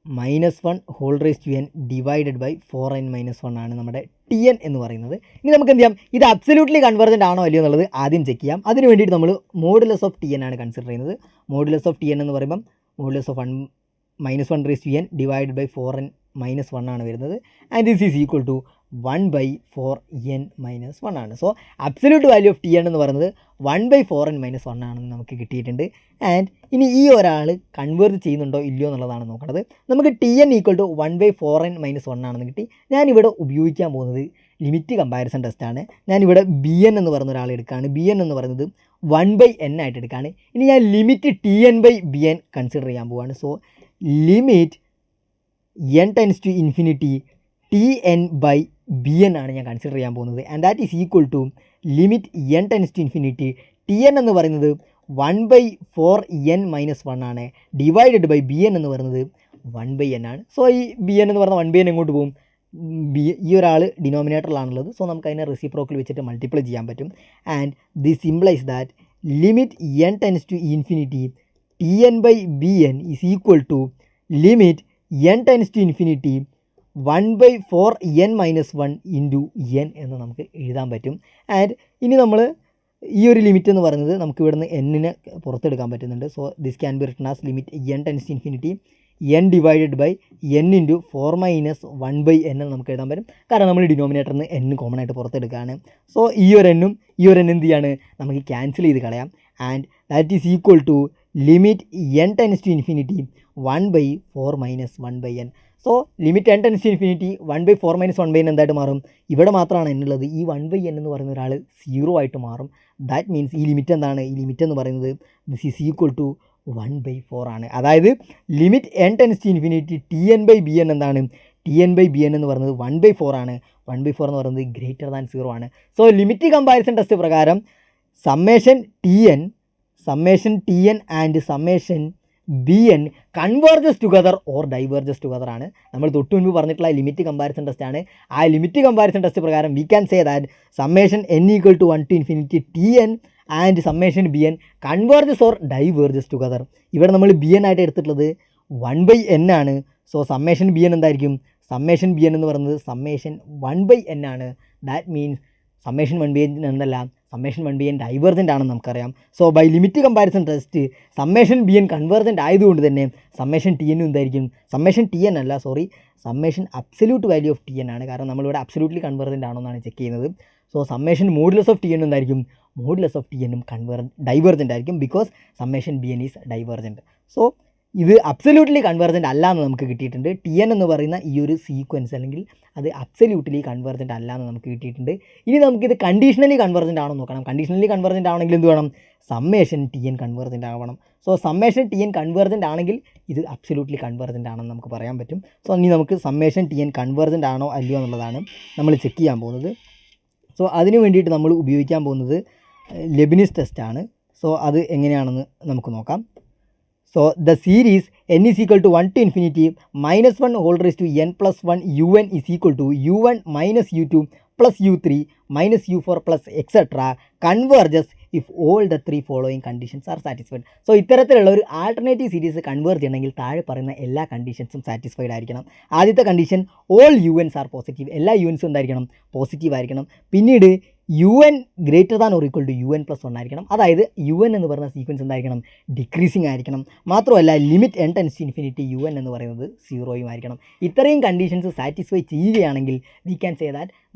-1 whole raise to n divided by 4n - 1 ആണ് നമ്മുടെ ടി എൻ എന്ന് പറയുന്നത്. ഇനി നമുക്ക് എന്ത് ചെയ്യാം? ഇത് അബ്സല്യൂട്ട്ലി കൺവേർജൻ്റ് ആണോ അല്ലയോ എന്നുള്ളത് ആദ്യം ചെക്ക് ചെയ്യാം. അതിന് വേണ്ടിയിട്ട് നമ്മൾ മോഡുലസ് ഓഫ് ടി എൻ ആണ് കൺസിഡർ ചെയ്യുന്നത്. മോഡുലസ് ഓഫ് ടി എൻ എന്ന് പറയുമ്പം modulus of -1 raise to n divided by 4n - 1 ആണ് വരുന്നത്. And this is equal to 1/4n-1 ആണ്. So absolute value of Tn എന്ന് പറയുന്നത് 1/4n-1 ആണെന്ന് നമുക്ക് കിട്ടിയിട്ടുണ്ട്. ആൻഡ് ഇനി ഈ ഒരാൾ കൺവേർട്ട് ചെയ്യുന്നുണ്ടോ ഇല്ലയോ എന്നുള്ളതാണ് നോക്കുന്നത്. നമുക്ക് Tn = 1/4n-1 ആണെന്ന് കിട്ടി. ഞാനിവിടെ ഉപയോഗിക്കാൻ പോകുന്നത് ലിമിറ്റ് കമ്പാരിസൺ ടെസ്റ്റാണ്. ഞാനിവിടെ Bn എന്ന് പറയുന്ന ഒരാൾ എടുക്കുകയാണ്. Bn എന്ന് പറയുന്നത് 1/n ആയിട്ട് എടുക്കുകയാണ്. ഇനി ഞാൻ ലിമിറ്റ് Tn/Bn കൺസിഡർ ചെയ്യാൻ പോവുകയാണ്. So limit n tends to infinity Tn/Bn ആണ് ഞാൻ കൺസിഡർ ചെയ്യാൻ പോകുന്നത്. And that is equal to limit n tends to infinity Tn എന്ന് പറയുന്നത് 1/4n-1 ആണ്, ഡിവൈഡഡ് ബൈ Bn എന്ന് പറയുന്നത് 1/n ആണ്. സോ ഈ Bn എന്ന് പറയുന്ന 1/n എങ്ങോട്ട് പോകും? ഈ ഒരാൾ ഡിനോമിനേറ്ററിലാണുള്ളത്. സോ നമുക്ക് അതിനെ റെസിപ്രോക്കൽ വെച്ചിട്ട് മൾട്ടിപ്ലൈ ചെയ്യാൻ പറ്റും. And this implies that limit n tends to infinity Tn/Bn is equal to limit n tends to infinity 1/4n-1 into n എന്ന് നമുക്ക് എഴുതാൻ പറ്റും. ആൻഡ് ഇനി നമ്മൾ ഈ ഒരു ലിമിറ്റ് എന്ന് പറയുന്നത് നമുക്ക് ഇവിടുന്ന് n-നെ പുറത്തെടുക്കാൻ പറ്റുന്നുണ്ട്. So this can be written as limit n tends to infinity n divided by n into 4-1/n എന്ന് നമുക്ക് എഴുതാൻ പറ്റും. കാരണം നമ്മൾ ഡിനോമിനേറ്ററിന് n കോമൺ ആയിട്ട് പുറത്തെടുക്കുകയാണ്. സോ ഈ ഒരു n-ഉം ഈ ഒരു n എന്ത് ചെയ്യാണ്, നമുക്ക് ക്യാൻസൽ ചെയ്ത് കളയാം. And that is equal to limit n tends to infinity 1/4-1/n. So limit n tends to infinity 1/4-1/n എന്തായിട്ട് മാറും? ഇവിടെ മാത്രമാണ് n ഉള്ളത്. ഈ 1/n എന്ന് പറയുന്ന ഒരാൾ 0 ആയിട്ട് മാറും. ദാറ്റ് മീൻസ് ഈ ലിമിറ്റ് എന്താണ്? ഈ ലിമിറ്റ് എന്ന് പറയുന്നത് ദിസ് ഈസ് ഈക്വൽ ടു 1/4 ആണ്. അതായത് limit n tends to infinity Tn/Bn എന്താണ്? Tn/Bn എന്ന് പറയുന്നത് 1/4 ആണ്. 1/4 എന്ന് പറയുന്നത് ഗ്രേറ്റർ ദാൻ 0 ആണ്. സോ ലിമിറ്റ് കമ്പാരിസൺ ടെസ്റ്റ് പ്രകാരം summation Tn and summation Bn converges together or diverges together ആണ്. നമ്മൾ തൊട്ട് മുൻപ് പറഞ്ഞിട്ടുള്ള ലിമിറ്റ് കമ്പാരിസൺ ടെസ്റ്റ് ആണ്. ആ ലിമിറ്റ് കമ്പാരിസൺ ടെസ്റ്റ് പ്രകാരം V can say that summation n = 1 to infinity Tn and summation Bn converges or diverges together. ഇവിടെ നമ്മൾ Bn ആയിട്ട് എടുത്തിട്ടുള്ളത് 1/n ആണ്. സോ സമ്മേഷൻ Bn എന്തായിരിക്കും? സമ്മേഷൻ Bn എന്ന് പറയുന്നത് സമ്മേഷൻ 1/n ആണ്. ദാറ്റ് മീൻസ് സമ്മേഷൻ 1/n എന്നല്ല, സമ്മേഷൻ 1/n ഡൈവേർജൻ്റ് ആണെന്ന് നമുക്കറിയാം. So by limit comparison test summation Bn convergent ആയതുകൊണ്ട് തന്നെ സമ്മേഷൻ Tn എന്തായിരിക്കും? സമ്മേഷൻ Tn അല്ല, sorry, summation absolute value of Tn ആണ്. കാരണം നമ്മളിവിടെ അബ്സല്യൂട്ട്ലി കൺവേർജൻ്റ് ആണോ എന്നാണ് ചെക്ക് ചെയ്യുന്നത്. So summation modulus of Tn എന്തായിരിക്കും? മോഡുലസ് ഓഫ് Tn ഡൈവേർജൻ്റ് ആയിരിക്കും, because summation Bn is divergent. So ഇത് അബ്സല്യൂട്ട്ലി കൺവേർജൻ്റ് അല്ല എന്ന് നമുക്ക് കിട്ടിയിട്ടുണ്ട്. Tn എന്ന് പറയുന്ന ഈ ഒരു സീക്വൻസ് അല്ലെങ്കിൽ അത് അബ്സല്യൂട്ട്ലി കൺവേർജൻ്റ് അല്ല എന്ന് നമുക്ക് കിട്ടിയിട്ടുണ്ട്. ഇനി നമുക്കിത് കണ്ടീഷണലി കൺവേർജൻ്റ് ആണോ നോക്കണം. കണ്ടീഷണലി കൺവേർജൻ്റ് ആണെങ്കിൽ എന്ത് വേണം? സമ്മേഷൻ Tn കൺവേർജൻ്റ് ആവണം. സോ സമ്മേഷൻ Tn കൺവേർജൻ്റ് ആണെങ്കിൽ ഇത് അബ്സല്യൂട്ട്ലി കൺവേർജൻ്റ് ആണെന്ന് നമുക്ക് പറയാൻ പറ്റും. സോ ഇനി നമുക്ക് സമ്മേഷൻ Tn കൺവേർജൻ്റ് ആണോ അല്ലയോ എന്നുള്ളതാണ് നമ്മൾ ചെക്ക് ചെയ്യാൻ പോകുന്നത്. സോ അതിന് വേണ്ടിയിട്ട് നമ്മൾ ഉപയോഗിക്കാൻ പോകുന്നത് ലെബിനിസ് ടെസ്റ്റാണ്. സോ അത് എങ്ങനെയാണെന്ന് നമുക്ക് നോക്കാം. So the series n is equal to 1 to infinity minus 1 whole raised to n plus 1 un is equal to u1 minus u2 plus u3 minus u4 plus etc. converges if all the three following conditions are satisfied. So ഇത്തരത്തിലുള്ള ഒരു ആൾട്ടർനേറ്റീവ് സീരീസ് കൺവേർജ് ചെയ്യണമെങ്കിൽ താഴെ പറയുന്ന എല്ലാ കണ്ടീഷൻസും സാറ്റിസ്ഫൈഡ് ആയിരിക്കണം. ആദ്യത്തെ condition all u n's are positive. എല്ലാ യുഎൻസും എന്തായിരിക്കണം? പോസിറ്റീവ് ആയിരിക്കണം. പിന്നീട് un greater than or equal to un+1 ആയിരിക്കണം. അതായത് un എന്ന് പറയുന്ന സീക്വൻസ് എന്തായിരിക്കണം? ഡിക്രീസിങ് ആയിരിക്കണം. മാത്രമല്ല limit n tends to infinity un എന്ന് പറയുന്നത് 0 ആയിരിക്കണം. ഇത്രയും കണ്ടീഷൻസ് സാറ്റിസ്ഫൈ ചെയ്യുകയാണെങ്കിൽ we can say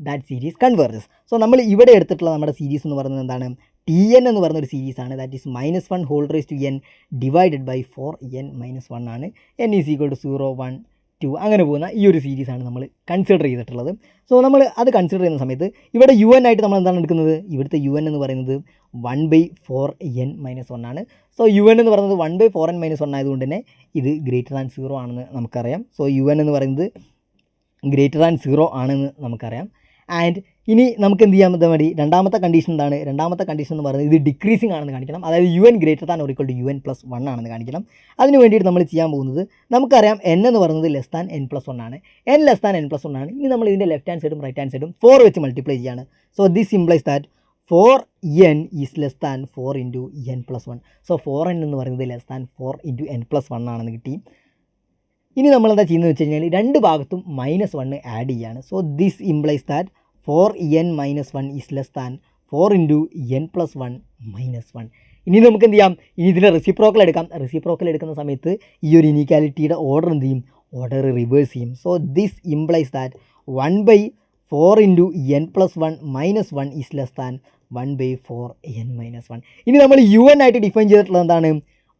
that series converges. So നമ്മൾ ഇവിടെ എടുത്തിട്ടുള്ള നമ്മുടെ സീരീസ് എന്ന് പറയുന്നത് എന്താണ്? Tn എന്ന് പറയുന്ന ഒരു സീരീസ് ആണ്. That is -1 whole raise to n divided by 4n-1 ആണ്. n ഈസ് ഈക്വൽ ടു 0, 1, 2 അങ്ങനെ പോകുന്ന ഈ ഒരു സീരീസാണ് നമ്മൾ കൺസിഡർ ചെയ്തിട്ടുള്ളത്. സോ നമ്മൾ അത് കൺസിഡർ ചെയ്യുന്ന സമയത്ത് ഇവിടെ un ആയിട്ട് നമ്മൾ എന്താണ് എടുക്കുന്നത്? ഇവിടുത്തെ un എന്ന് പറയുന്നത് 1/4n-1 ആണ്. സോ un എന്ന് പറയുന്നത് 1/4n-1 ആയതുകൊണ്ട് തന്നെ ഇത് ഗ്രേറ്റർ ദാൻ 0 ആണെന്ന് നമുക്കറിയാം. സോ un എന്ന് പറയുന്നത് ഗ്രേറ്റർ ദാൻ 0 ആണെന്ന് നമുക്കറിയാം. ആൻഡ് ഇനി നമുക്ക് എന്ത് ചെയ്യാൻ വേണ്ടി രണ്ടാമത്തെ കണ്ടീഷൻ എന്താണ്? രണ്ടാമത്തെ കണ്ടീഷൻ എന്ന് പറയുന്നത് ഇത് ഡിക്രീസിങ് ആണെന്ന് കാണിക്കണം. അതായത് un greater than or equal to un+1 ആണെന്ന് കാണിക്കണം. അതിന് വേണ്ടിയിട്ട് നമ്മൾ ചെയ്യാൻ പോകുന്നത്, നമുക്കറിയാം n എന്ന് പറയുന്നത് ലെസ് ദാൻ n+1 ആണ്. n ലെസ് ദാൻ n+1 ആണ്. ഇനി നമ്മൾ ഇതിൻ്റെ ലെഫ്റ്റ് ഹാൻഡ് സൈഡും റൈറ്റ് ഹാൻഡ് സൈഡും 4 വെച്ച് മൾട്ടിപ്ലൈ ചെയ്യാണ്. So this implies that 4n is less than 4 into n+1. So 4n എന്ന് പറയുന്നത് ലെസ് ദാൻ 4 ഇൻറ്റു n+1 ആണെന്ന് കിട്ടി. ഇനി നമ്മൾ എന്താ ചെയ്യുന്നത് വെച്ച് കഴിഞ്ഞാൽ രണ്ട് ഭാഗത്തും -1 ആഡ് ചെയ്യാണ്. So this implies that 4n-1 is less than 4 into n+1 -1. ഇനി നമുക്ക് എന്ത് ചെയ്യാം? ഇനി ഇതിൻ്റെ റെസിപ്രോക്കൽ എടുക്കാം. റെസിപ്രോക്കൽ എടുക്കുന്ന സമയത്ത് ഈ ഒരു ഇനീക്വാലിറ്റിയുടെ ഓർഡർ എന്ത് ചെയ്യും? ഓർഡർ റിവേഴ്സ് ചെയ്യും. So this implies that 1/4 4 into N plus 1 minus 1 is less than 1/4n minus 1. ഇനി നമ്മൾ യു എൻ ആയിട്ട് ഡിഫൈൻ ചെയ്തിട്ടുള്ളത് എന്താണ്?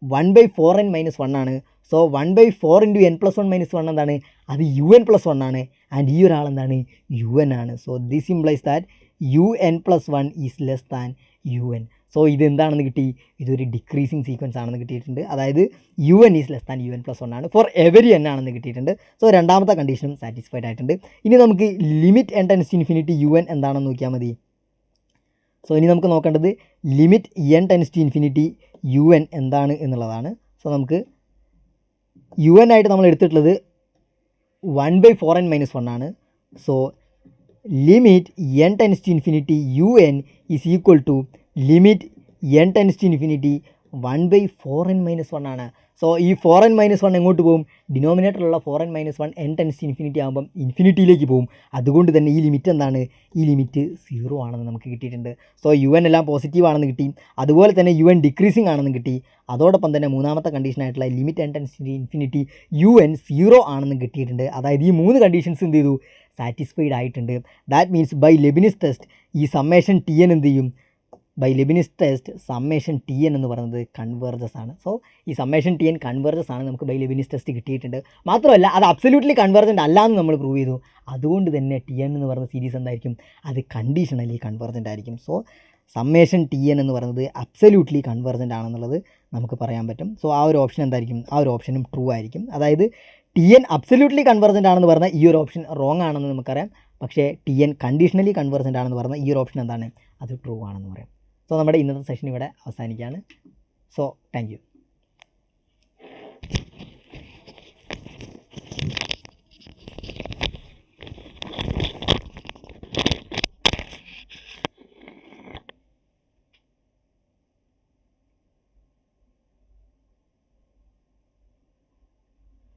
1/4n മൈനസ് 1 ആണ്. So 1/4 into N plus 1 minus 1 എന്താണ്? അത് യു എൻ പ്ലസ് 1 ആണ്. ആൻഡ് ഈ ഒരാൾ എന്താണ്? യു എൻ ആണ്. So this implies that u n plus 1 is less than u n. സോ ഇത് എന്താണെന്ന് കിട്ടി? ഇതൊരു ഡിക്രീസിങ് സീക്വൻസ് ആണെന്ന് കിട്ടിയിട്ടുണ്ട്. അതായത് u n is less than u n plus 1 ആണ് ഫോർ എവരി എൻ ആണെന്ന് കിട്ടിയിട്ടുണ്ട്. സോ രണ്ടാമത്തെ കണ്ടീഷനും സാറ്റിസ്ഫൈഡ് ആയിട്ടുണ്ട്. ഇനി നമുക്ക് limit n tends to infinity u n എന്താണെന്ന് നോക്കിയാൽ മതി. സോ ഇനി നമുക്ക് നോക്കേണ്ടത് limit n tends to infinity u n എന്താണ് എന്നുള്ളതാണ്. സോ നമുക്ക് യു എൻ ആയിട്ട് നമ്മൾ എടുത്തിട്ടുള്ളത് 1/4n മൈനസ് 1 ആണ്. So limit n tends to infinity u n is equal to limit n tends to infinity 1/4n minus 1 ആണ്. സോ ഈ 4n മൈനസ് 1 എങ്ങോട്ട് പോകും? ഡിനോമിനേറ്ററിലുള്ള 4n minus 1 n tends to infinity ആകുമ്പം ഇൻഫിനിറ്റിയിലേക്ക് പോകും. അതുകൊണ്ട് തന്നെ ഈ ലിമിറ്റ് എന്താണ്? ഈ ലിമിറ്റ് 0 ആണെന്ന് നമുക്ക് കിട്ടിയിട്ടുണ്ട്. സോ യു എൻ എല്ലാം പോസിറ്റീവ് ആണെന്ന് കിട്ടി. അതുപോലെ തന്നെ യു എൻ ഡിക്രീസിങ് ആണെന്ന് കിട്ടി. അതോടൊപ്പം തന്നെ മൂന്നാമത്തെ കണ്ടീഷനായിട്ടുള്ള limit n tends to infinity u n 0 ആണെന്ന് കിട്ടിയിട്ടുണ്ട്. അതായത് ഈ 3 കണ്ടീഷൻസ് എന്ത് ചെയ്തു? സാറ്റിസ്ഫൈഡ് ആയിട്ടുണ്ട്. That means by Leibniz test ഈ സമ്മേഷൻ ടി എൻ എന്ത് ചെയ്യും? By Leibniz test summation t n എന്ന് പറയുന്നത് കൺവേർജസ് ആണ്. സോ ഈ സമ്മേഷൻ ടി എൻ കൺവേർജസ് ആണ് നമുക്ക് ബൈ ലെബിനിസ് ടെസ്റ്റ് കിട്ടിയിട്ടുണ്ട്. മാത്രമല്ല അത് അബ്സല്യൂട്ട്ലി കൺവേർജൻ്റ് അല്ല എന്ന് നമ്മൾ പ്രൂവ് ചെയ്തു. അതുകൊണ്ട് തന്നെ ടി എൻ എന്ന് പറയുന്ന സീരീസ് എന്തായിരിക്കും? അത് കണ്ടീഷണലി കൺവേർജൻ്റ് ആയിരിക്കും. സോ സമ്മേഷൻ ടി എൻ എന്ന് പറയുന്നത് അബ്സല്യൂട്ട്ലി കൺവേർജൻ്റ് ആണെന്നുള്ളത് നമുക്ക് പറയാൻ പറ്റും. സോ ആ ഒരു ഓപ്ഷൻ എന്തായിരിക്കും? ആ ഒരു ഓപ്ഷനും ട്രൂ ആയിരിക്കും. അതായത് ടി എൻ അബ്സല്യൂട്ട്ലി കൺവേർജൻ്റ് ആണെന്ന് പറഞ്ഞാൽ ഈ ഒരു ഓപ്ഷൻ റോങ് ആണെന്ന് നമുക്കറിയാം. പക്ഷേ ടി എൻ കണ്ടീഷണലി കൺവേർജൻ്റ് ആണെന്ന് പറഞ്ഞാൽ ഈ ഒരു ഓപ്ഷൻ എന്താണ്? അത് ട്രൂ ആണെന്ന് പറയാം. സോ നമ്മുടെ ഇന്നത്തെ സെഷൻ ഇവിടെ അവസാനിക്കുകയാണ്. So thank you.